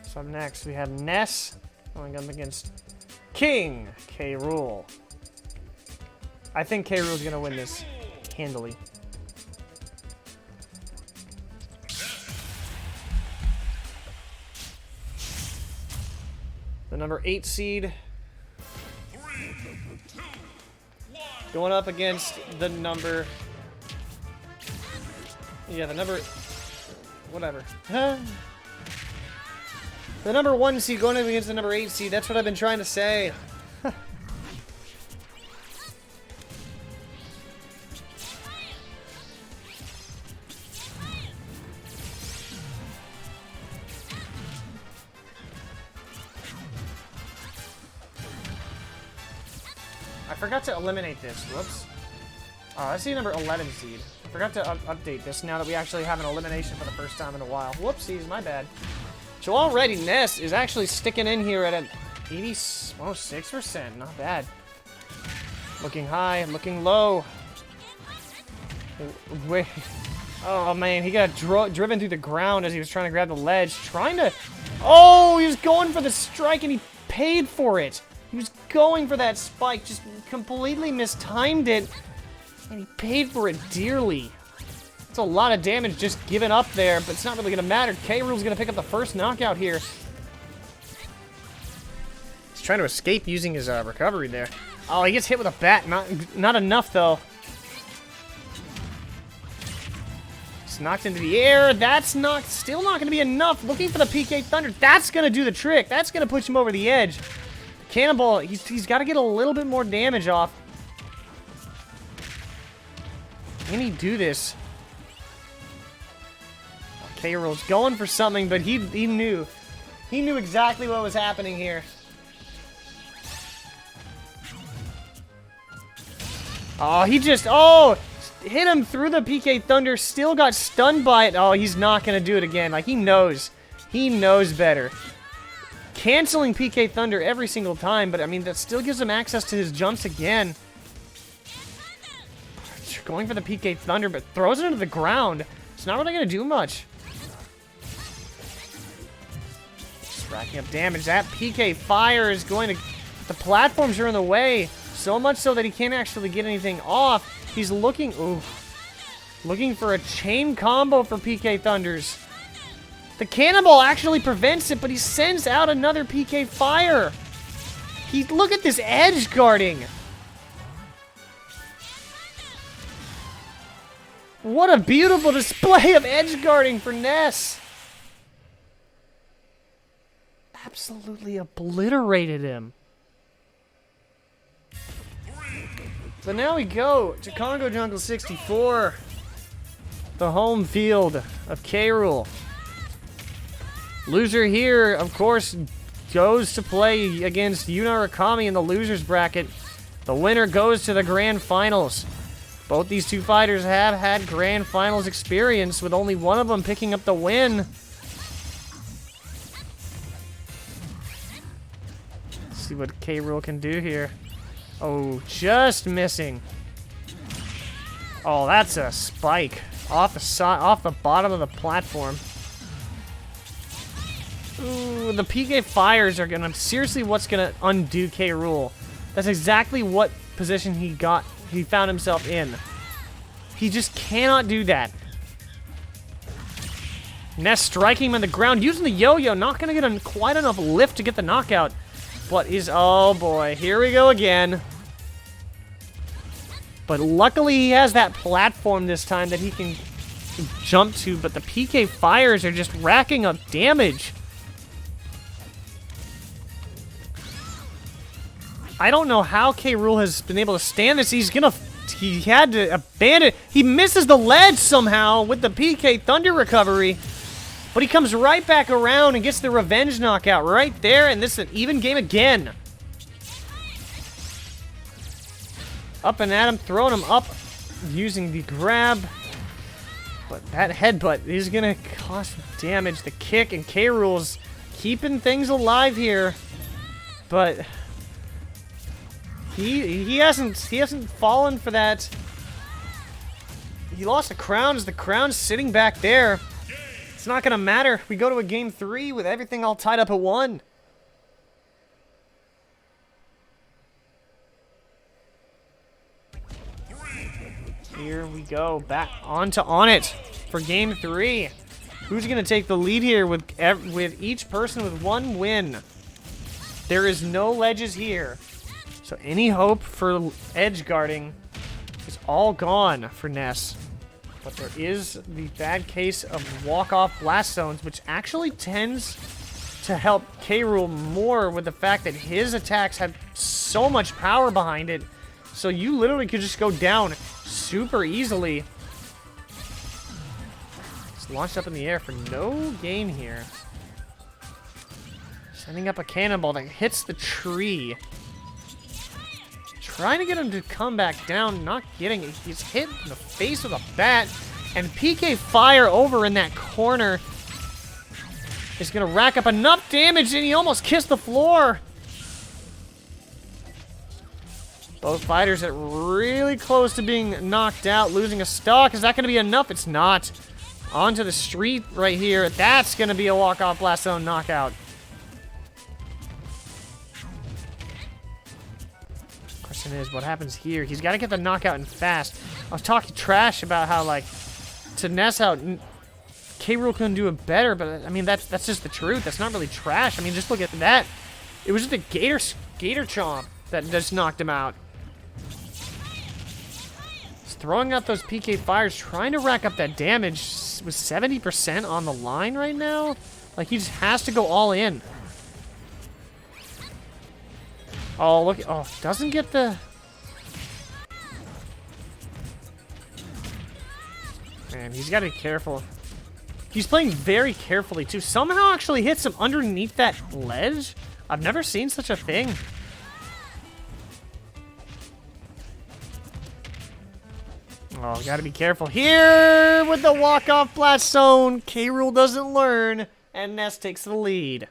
So up next we have Ness going up against King K Rool. I think K Rool's gonna win this handily. The number 8 seed going up against the number... Yeah, the number... Whatever. The number 1 seed going up against the number 8 seed. That's what I've been trying to say. I forgot to eliminate this. Whoops. Oh, I see number 11 seed. I forgot to update this now that we actually have an elimination for the first time in a while. Whoopsies, my bad. So already Ness is actually sticking in here at an 86%. Not bad. Looking high, looking low. Wait. Oh man, he got driven through the ground as he was trying to grab the ledge. Oh, he was going for the strike and he paid for it. He was going for that spike, just completely mistimed it. And he paid for it dearly. That's a lot of damage just given up there, but it's not really going to matter. K Rool's going to pick up the first knockout here. He's trying to escape using his recovery there. Oh, he gets hit with a bat. Not enough, though. knocked into the air. That's not, still not going to be enough. Looking for the PK Thunder. That's going to do the trick. That's going to push him over the edge. Cannonball, he's got to get a little bit more damage off. Can he do this? K Rool's going for something, but he knew. He knew exactly what was happening here. Oh, he just, hit him through the PK Thunder, still got stunned by it. Oh, he's not going to do it again. Like, he knows. He knows better. Canceling PK Thunder every single time, but, I mean, that still gives him access to his jumps again. Going for the PK Thunder, but throws it into the ground. It's not really going to do much. Just racking up damage. That PK Fire is going to... The platforms are in the way. So much so that he can't actually get anything off. He's looking... Ooh. Looking for a chain combo for PK Thunders. The Cannonball actually prevents it, but he sends out another PK Fire. Look at this edge guarding. What a beautiful display of edge guarding for Ness. Absolutely obliterated him. But now we go to Congo Jungle 64, the home field of K Rool. Loser here, of course, goes to play against Yunarakami in the losers bracket. The winner goes to the grand finals. Both these two fighters have had grand finals experience, with only one of them picking up the win. Let's see what K Rool can do here. Oh, just missing. Oh, that's a spike off the side, off the bottom of the platform. Ooh, the PK Fires are gonna seriously what's gonna undo K Rool. That's exactly what position he found himself in. He just cannot do that. Ness striking him on the ground, using the yo-yo, not gonna get quite enough lift to get the knockout. But oh boy, here we go again. But luckily he has that platform this time that he can jump to, but the PK Fires are just racking up damage. I don't know how K Rool has been able to stand this. He had to abandon. He misses the ledge somehow with the PK Thunder recovery. But he comes right back around and gets the revenge knockout right there, and this is an even game again. Up and at him, throwing him up, using the grab. But that headbutt is going to cost damage. The kick, and K Rool's keeping things alive here. But he hasn't fallen for that. He lost the crown as the crown's sitting back there. It's not going to matter. We go to a game 3 with everything all tied up at 1. Here we go. Back on it for game 3. Who's going to take the lead here with each person with 1 win? There is no ledges here. So any hope for edge guarding is all gone for Ness. But there is the bad case of walk-off blast zones, which actually tends to help K Rool more with the fact that his attacks have so much power behind it. So you literally could just go down super easily. It's launched up in the air for no gain here. Sending up a cannonball that hits the tree. Trying to get him to come back down, not getting it. He's hit in the face with a bat. And PK Fire over in that corner is going to rack up enough damage, and he almost kissed the floor. Both fighters are really close to being knocked out, losing a stock. Is that going to be enough? It's not. Onto the street right here. That's going to be a walk-off blast zone knockout. Question is, what happens here? He's got to get the knockout in fast. I was talking trash about how, like, to Ness out, K Rool couldn't do it better, but I mean that's just the truth. That's not really trash. I mean, just look at that. It was just a gator chomp that just knocked him out. He's throwing out those PK Fires, trying to rack up that damage. with 70% on the line right now. Like, he just has to go all in. Oh, look. Oh, doesn't get the... Man, he's got to be careful. He's playing very carefully, too. Somehow actually hits him underneath that ledge. I've never seen such a thing. Oh, gotta be careful here with the walk-off blast zone. K Rool doesn't learn, and Ness takes the lead.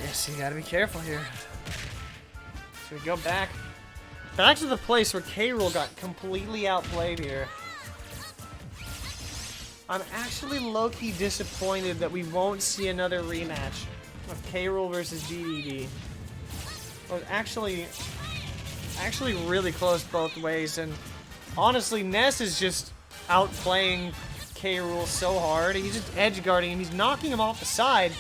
Yes, you gotta be careful here. So we go back to the place where K Rool got completely outplayed here. I'm actually low-key disappointed that we won't see another rematch of K Rool versus DDD. It was actually really close both ways, and honestly, Ness is just outplaying K Rool so hard. He's just edge guarding, and he's knocking him off the side.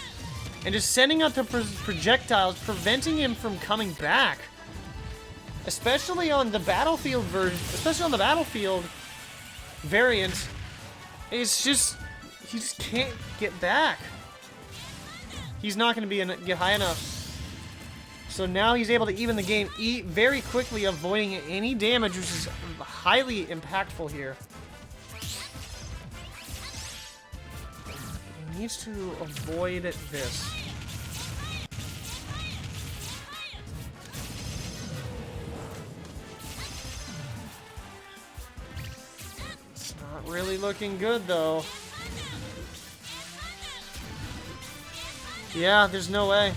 And just sending out the projectiles, preventing him from coming back. Especially on the battlefield version, especially on the battlefield variant. It's just, he just can't get back. He's not going to get high enough. So now he's able to even the game very quickly, avoiding any damage, which is highly impactful here. Needs to avoid this. It's not really looking good, though. Yeah, there's no way.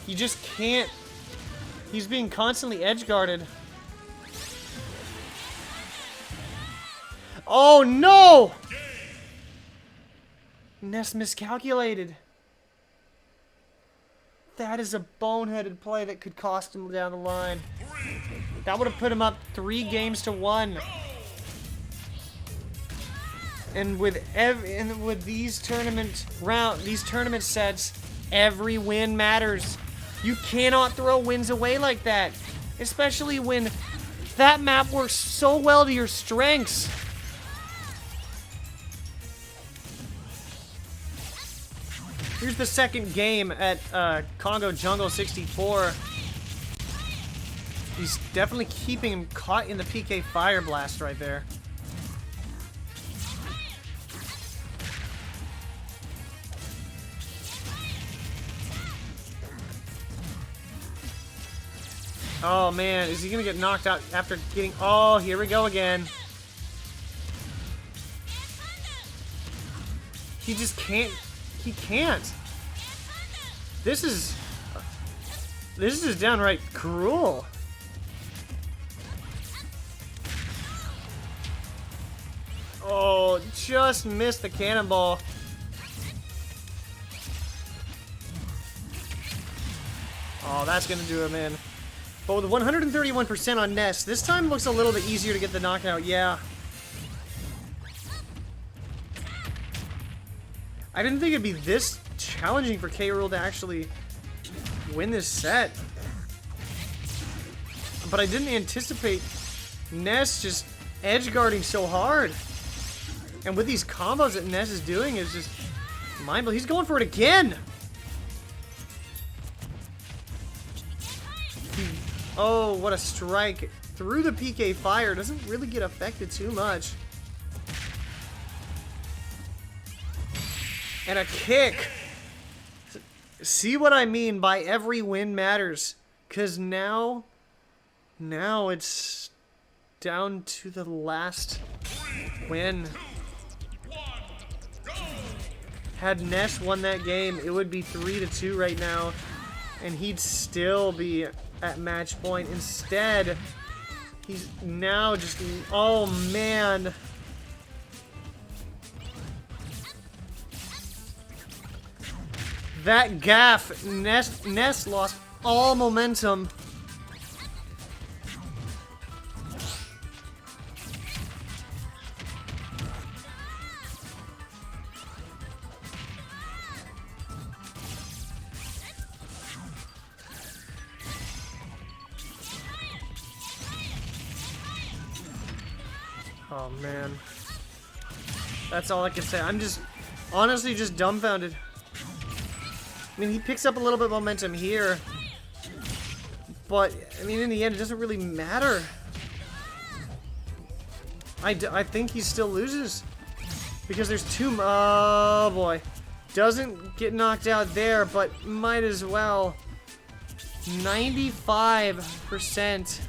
He just can't. He's being constantly edge guarded. Oh, no! Ness miscalculated. That is a boneheaded play that could cost him down the line. That would have put him up 3 games to 1. And with these tournament sets, every win matters. You cannot throw wins away like that, especially when that map works so well to your strengths. Here's the second game at Congo Jungle 64. He's definitely keeping him caught in the PK Fire Blast right there. Oh man, is he gonna get knocked out after getting... Oh, here we go again. He just can't... He can't. This is downright cruel. Oh, just missed the cannonball. Oh, that's gonna do him in. But with 131% on Ness, this time looks a little bit easier to get the knockout. Yeah. I didn't think it'd be this challenging for K Rool to actually win this set. But I didn't anticipate Ness just edge guarding so hard. And with these combos that Ness is doing is just mind-blowing. He's going for it again! Oh, what a strike. Through the PK Fire. Doesn't really get affected too much. And a kick. See what I mean by every win matters. Because now it's down to the last win. Had Ness won that game, it would be 3-2 right now. And he'd still be at match point. Instead, he's now just... Oh, man. That gaff, Ness lost all momentum. Oh, man. That's all I can say. I'm just, honestly, just dumbfounded. I mean, he picks up a little bit of momentum here. But, I mean, in the end, it doesn't really matter. I think he still loses. Because there's two... Oh, boy. Doesn't get knocked out there, but might as well. 95%.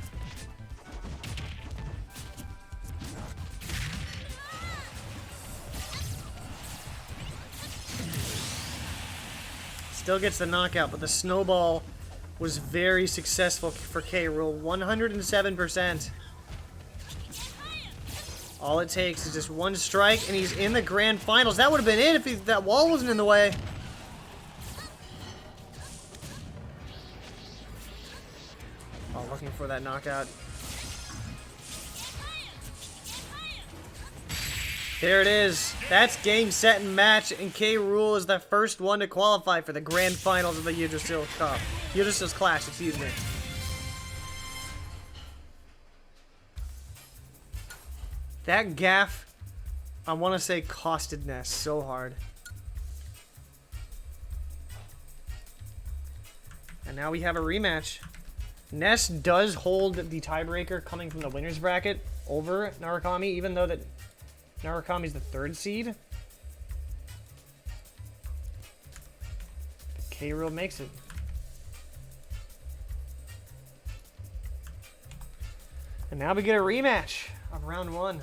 Still gets the knockout, but the snowball was very successful for K Rool. 107%. All it takes is just one strike, and he's in the grand finals. That would have been it if that wall wasn't in the way. Oh, looking for that knockout. There it is. That's game, set, and match, and K Rool is the first one to qualify for the grand finals of the Yggdrasil Cup. Yggdrasil's Clash, excuse me. That gaff, I want to say, costed Ness so hard. And now we have a rematch. Ness does hold the tiebreaker coming from the winner's bracket over Yunarakami, even though that Yunarakami's the 3rd seed. K Rool makes it. And now we get a rematch of round 1.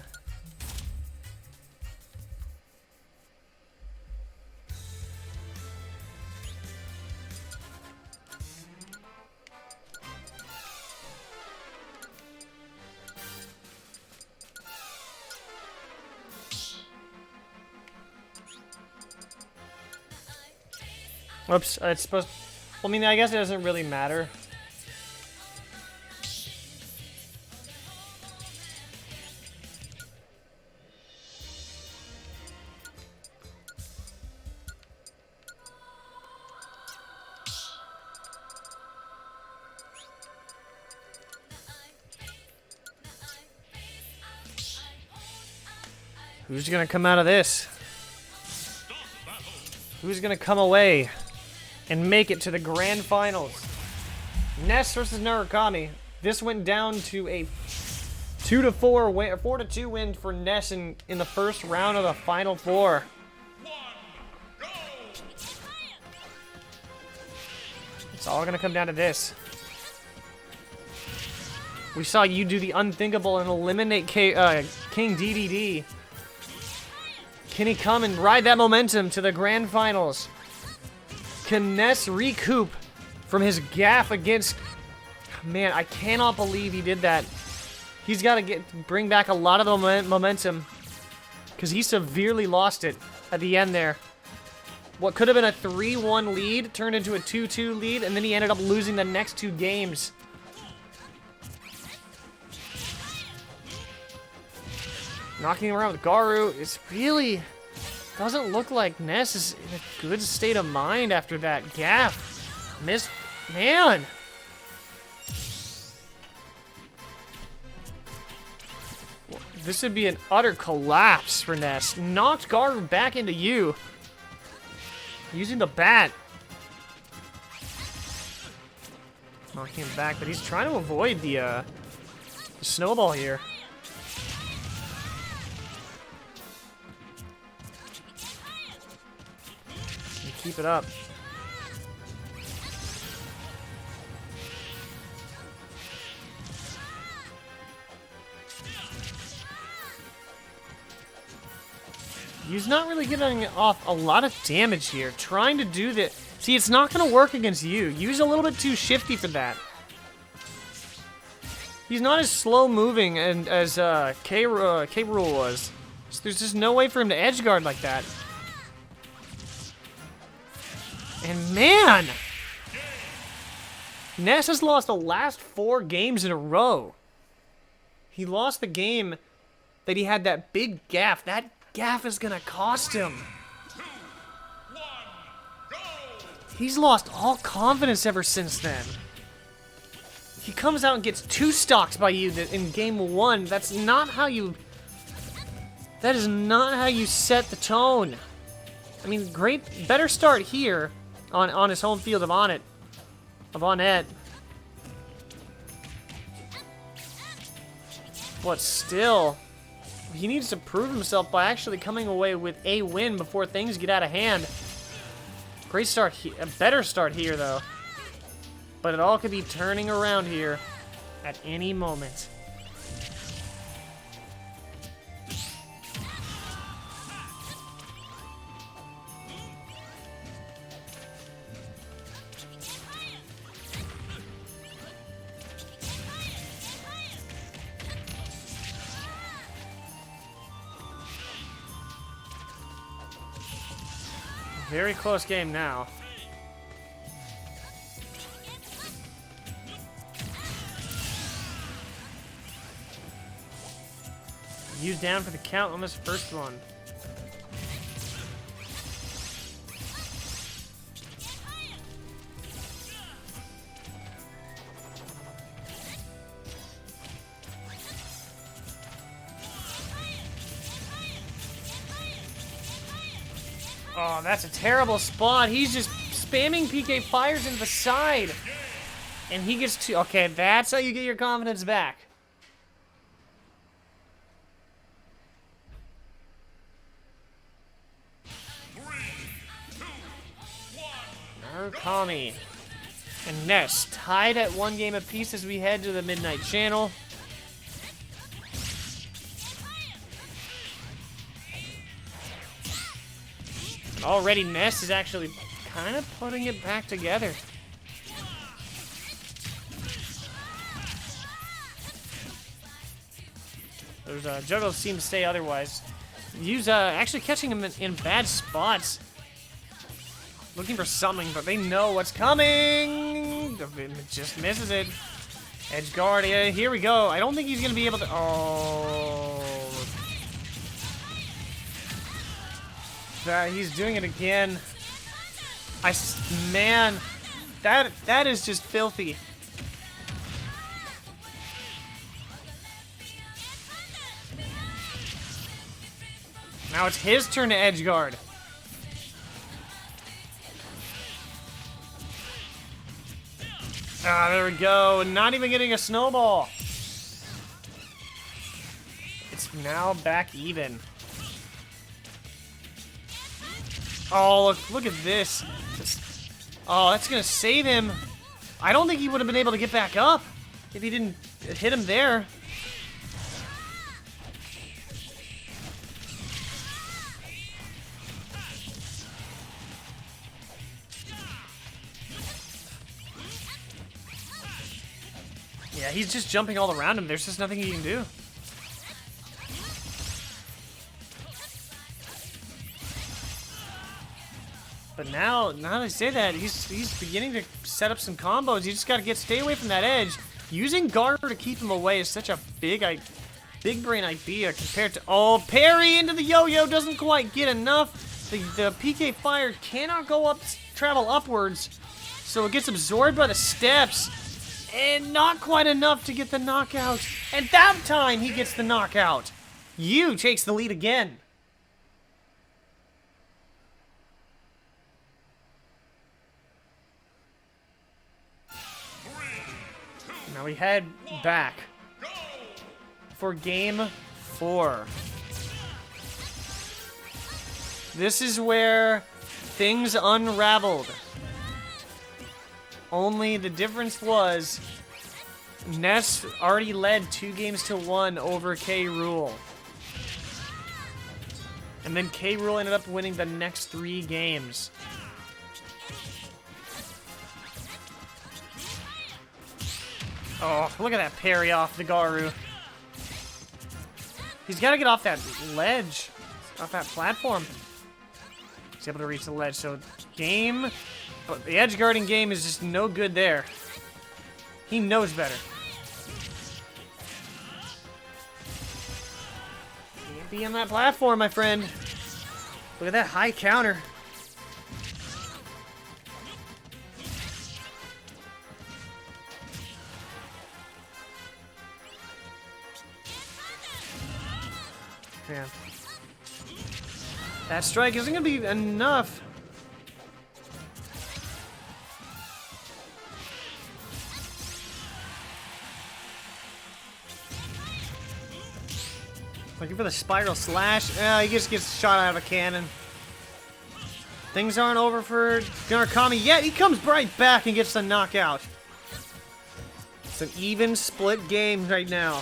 Whoops, it's supposed... Well, I mean, I guess it doesn't really matter. Who's gonna come out of this? Who's gonna come away and make it to the grand finals? Ness versus Yunarakami. This went down to a 2-4 win, 4-2 win for Ness in the first round of the final 4. It's all gonna come down to this. We saw you do the unthinkable and eliminate King DDD. Can he come and ride that momentum to the grand finals? Can Ness recoup from his gaffe against... Man, I cannot believe he did that. He's got to bring back a lot of the momentum, because he severely lost it at the end there. What could have been a 3-1 lead turned into a 2-2 lead, and then he ended up losing the next 2 games. Knocking him around with Garu is really... Doesn't look like Ness is in a good state of mind after that gaffe. Man! This would be an utter collapse for Ness. Knocked Garu back into you. Using the bat. Knocking him back, but he's trying to avoid the snowball here. Keep it up. He's not really getting off a lot of damage here. Trying to do that. See, it's not going to work against you. You's a little bit too shifty for that. He's not as slow moving and as K Rool was. So there's just no way for him to edge guard like that. And man, Ness has lost the last 4 games in a row. He lost the game that he had that big gaffe. That gaffe is gonna cost him. He's lost all confidence ever since then. He comes out and gets 2 stocks by you in game 1. That's not how you That is not how you set the tone. I mean, better start here on his home field of Onett. But still, he needs to prove himself by actually coming away with a win before things get out of hand. Great start, a better start here though. But it all could be turning around here at any moment. Very close game now. Use down for the count on this first one. Oh, that's a terrible spot. He's just spamming PK fires into the side. And he gets to... Okay, that's how you get your confidence back. Yunarakami and Ness tied at 1 game apiece as we head to the Midnight Channel. And already Ness is actually kind of putting it back together. Those juggles seem to stay otherwise. Yu's actually catching him in bad spots. Looking for something, but they know what's coming. It just misses it. Edge guard, yeah, here we go. I don't think he's going to be able to... Oh. He's doing it again. Man, that is just filthy. Now it's his turn to edge guard. Ah, there we go. Not even getting a snowball. It's now back even. Oh, look at this. Oh, that's going to save him. I don't think he would have been able to get back up if he didn't hit him there. Yeah, he's just jumping all around him. There's just nothing he can do. But now that I say that, he's beginning to set up some combos. You just got to stay away from that edge. Using guard to keep him away is such a big brain idea compared to... Oh, parry into the yo-yo doesn't quite get enough. The PK fire cannot travel upwards, so it gets absorbed by the steps. And not quite enough to get the knockout. And that time he gets the knockout. Yu takes the lead again. Now we head back for game 4. This is where things unraveled. Only the difference was Ness already led 2-1 over K Rool. And then K Rool ended up winning the next 3 games. Oh, look at that parry off the Garu. He's got to get off that ledge, off that platform. He's able to reach the ledge, so game... But the edge guarding game is just no good there. He knows better. Can't be on that platform, my friend. Look at that high counter. Man. That strike isn't going to be enough. Looking for the spiral slash. He just gets shot out of a cannon. Things aren't over for Yunarakami yet. He comes right back and gets the knockout. It's an even split game right now.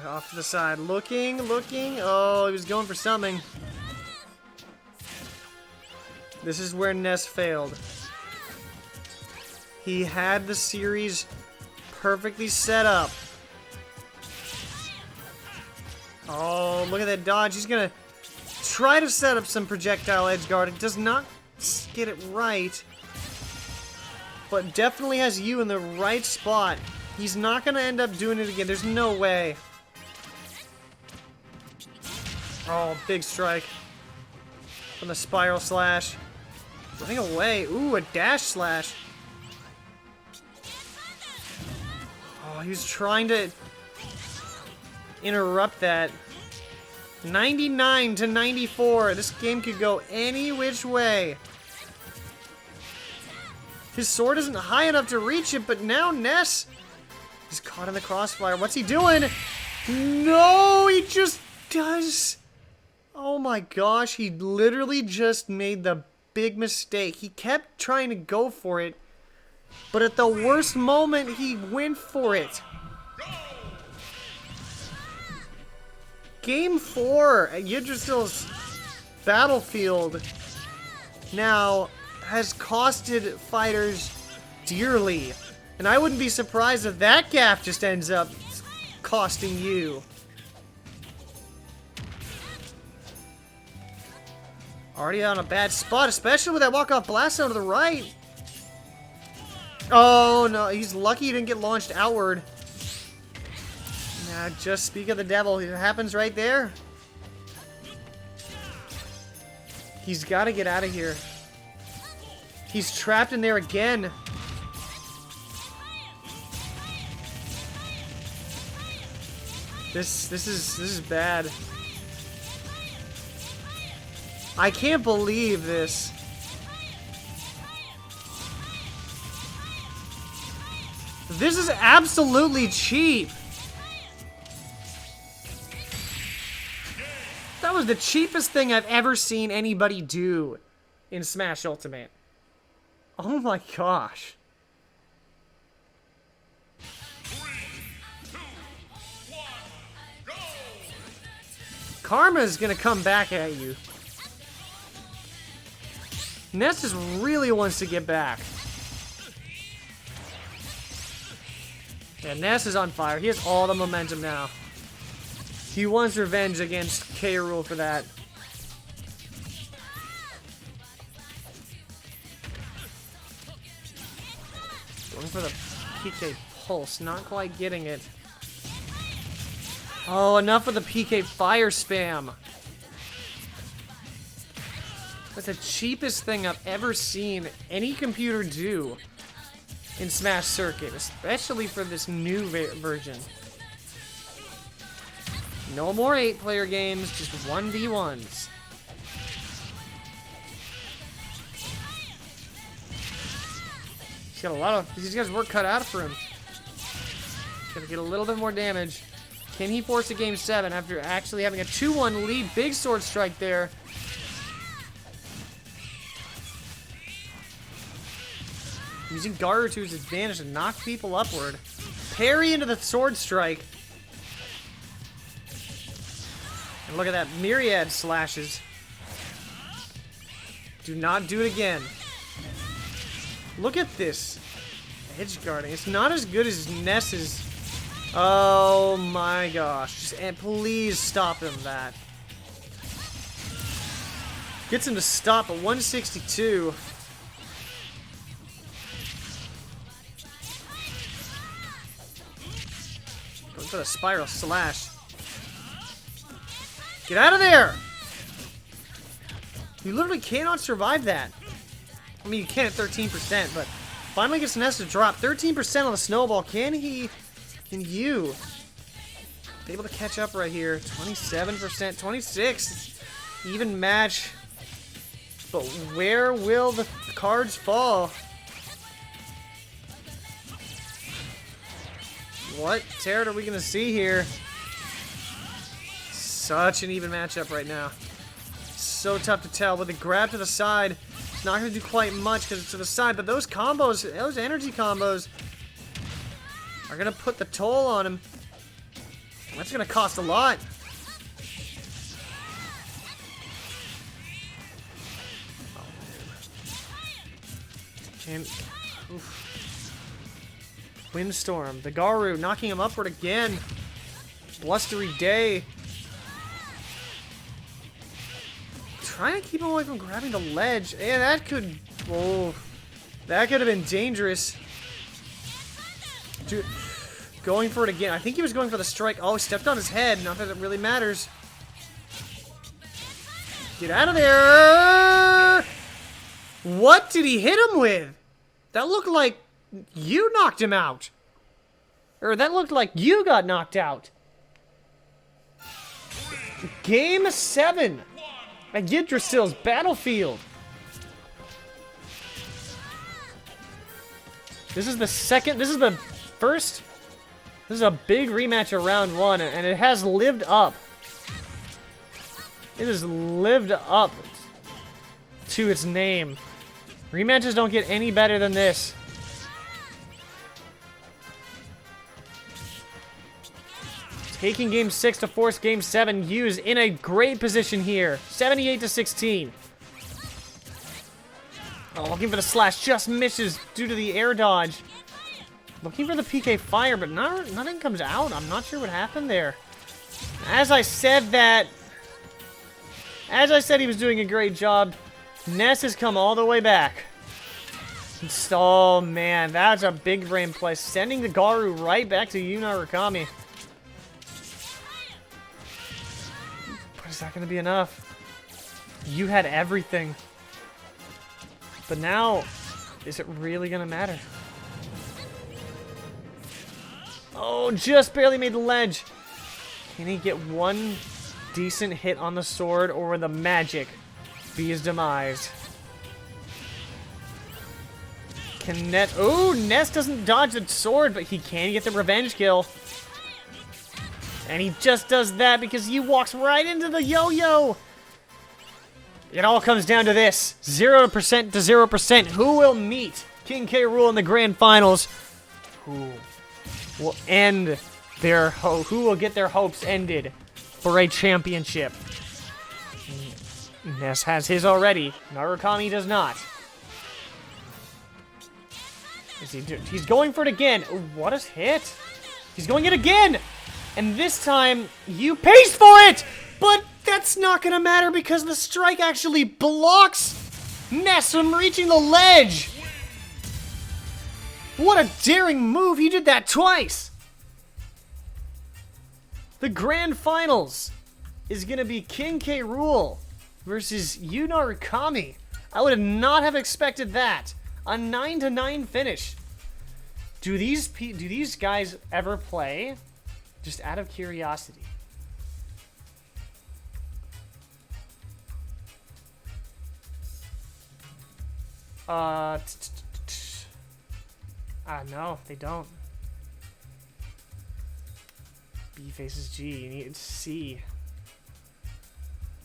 Off to the side, looking. Oh, he was going for something. This is where Ness failed. He had the series perfectly set up. Oh, look at that dodge. He's gonna try to set up some projectile edge guard. It does not get it right, but definitely has you in the right spot. He's not gonna end up doing it again. There's no way. Oh, big strike from the spiral slash. Running away. Ooh, a dash slash. Oh, he was trying to interrupt that. 99 to 94. This game could go any which way. His sword isn't high enough to reach it, but now Ness is caught in the crossfire. What's he doing? No, he just does. Oh my gosh, he literally just made the big mistake. He kept trying to go for it, but at the worst moment, he went for it. Game 4 at Yggdrasil's battlefield now has costed fighters dearly. And I wouldn't be surprised if that gap just ends up costing you. Already on a bad spot, especially with that walk-off blast down to the right. Oh, no. He's lucky he didn't get launched outward. Nah, just speak of the devil. It happens right there. He's got to get out of here. He's trapped in there again. This is bad. I can't believe this. This is absolutely cheap. That was the cheapest thing I've ever seen anybody do in Smash Ultimate. Oh my gosh. 3, 2, 1, go! Karma's gonna come back at you. Ness just really wants to get back. Yeah, Ness is on fire. He has all the momentum now. He wants revenge against K Rool for that. Going for the PK Pulse. Not quite getting it. Oh, enough with the PK Fire spam. That's the cheapest thing I've ever seen any computer do in Smash Circuit, especially for this new version. No more 8-player games, just 1v1s. He's got a lot of... He's got his work cut out for him. He's got to get a little bit more damage. Can he force a game 7 after actually having a 2-1 lead? Big sword strike there. Using Garu to his advantage to knock people upward. Parry into the sword strike. And look at that, myriad slashes. Do not do it again. Look at this. Edge guarding. It's not as good as Ness's. Oh my gosh. And please stop him that. Gets him to stop at 162. Going for the spiral slash. Get out of there! You literally cannot survive that. I mean, you can at 13%, but finally gets Ness to drop 13% on the snowball. Can you be able to catch up right here? 27%, 26, even match. But where will the cards fall? What turret are we gonna see here? Such an even matchup right now. So tough to tell. With the grab to the side, it's not gonna do quite much because it's to the side. But those combos, those energy combos, are gonna put the toll on him. That's gonna cost a lot. Oof. Windstorm. The Garu knocking him upward again. Blustery Day. Trying to keep him away from grabbing the ledge. And that could... Oh, that could have been dangerous. Dude, going for it again. I think he was going for the strike. Oh, he stepped on his head. Not that it really matters. Get out of there! What did he hit him with? That looked like you knocked him out. Or that looked like you got knocked out. Game 7 at Yggdrasil's battlefield. This is the second, this is the first, this is a big rematch of round 1, and it has lived up. It has lived up to its name. Rematches don't get any better than this. Taking game 6 to force game 7. Yu's in a great position here. 78-16. Oh, looking for the slash. Just misses due to the air dodge. Looking for the PK fire, but nothing comes out. I'm not sure what happened there. As I said, he was doing a great job. Ness has come all the way back. Oh, man. That's a big brain play. Sending the Garu right back to Yunarakami. But is that going to be enough? You had everything. But now, is it really going to matter? Oh, just barely made the ledge. Can he get one decent hit on the sword, or will the magic be his demise? Can Ness... Oh, Ness doesn't dodge the sword, but he can get the revenge kill. And he just does that because he walks right into the yo-yo. It all comes down to this. 0% to 0%. Who will meet King K Rool in the grand finals? Who will end their who will get their hopes ended for a championship? Ness has his already. Yunarakami does not. He's going for it again. Ooh, what a hit. He's going it again. And this time, you pays for it. But that's not going to matter because the strike actually blocks Ness from reaching the ledge. What a daring move. He did that twice. The grand finals is going to be King K Rool versus Yunarakami. I would not have expected that. A 9-9 finish. Do these guys ever play? Just out of curiosity. No, they don't. B faces G. You need C.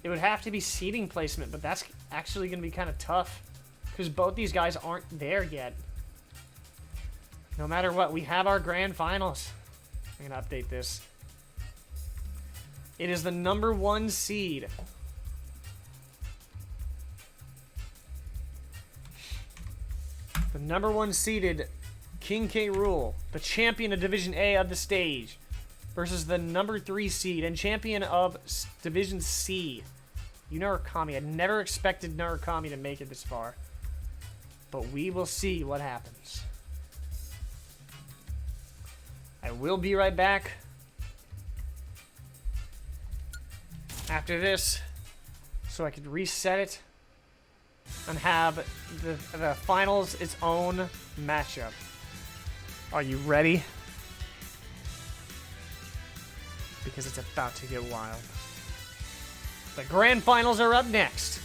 It would have to be seating placement, but that's actually going to be kind of tough because both these guys aren't there yet. No matter what, we have our grand finals. I'm going to update this. It is the #1 seed. The #1 seeded King K Rool, the champion of Division A of the stage, versus the #3 seed and champion of Division C, Yunarakami. I never expected Yunarakami to make it this far, but we will see what happens. I will be right back after this so I could reset it and have the finals its own matchup. Are you ready? Because it's about to get wild. The grand finals are up next.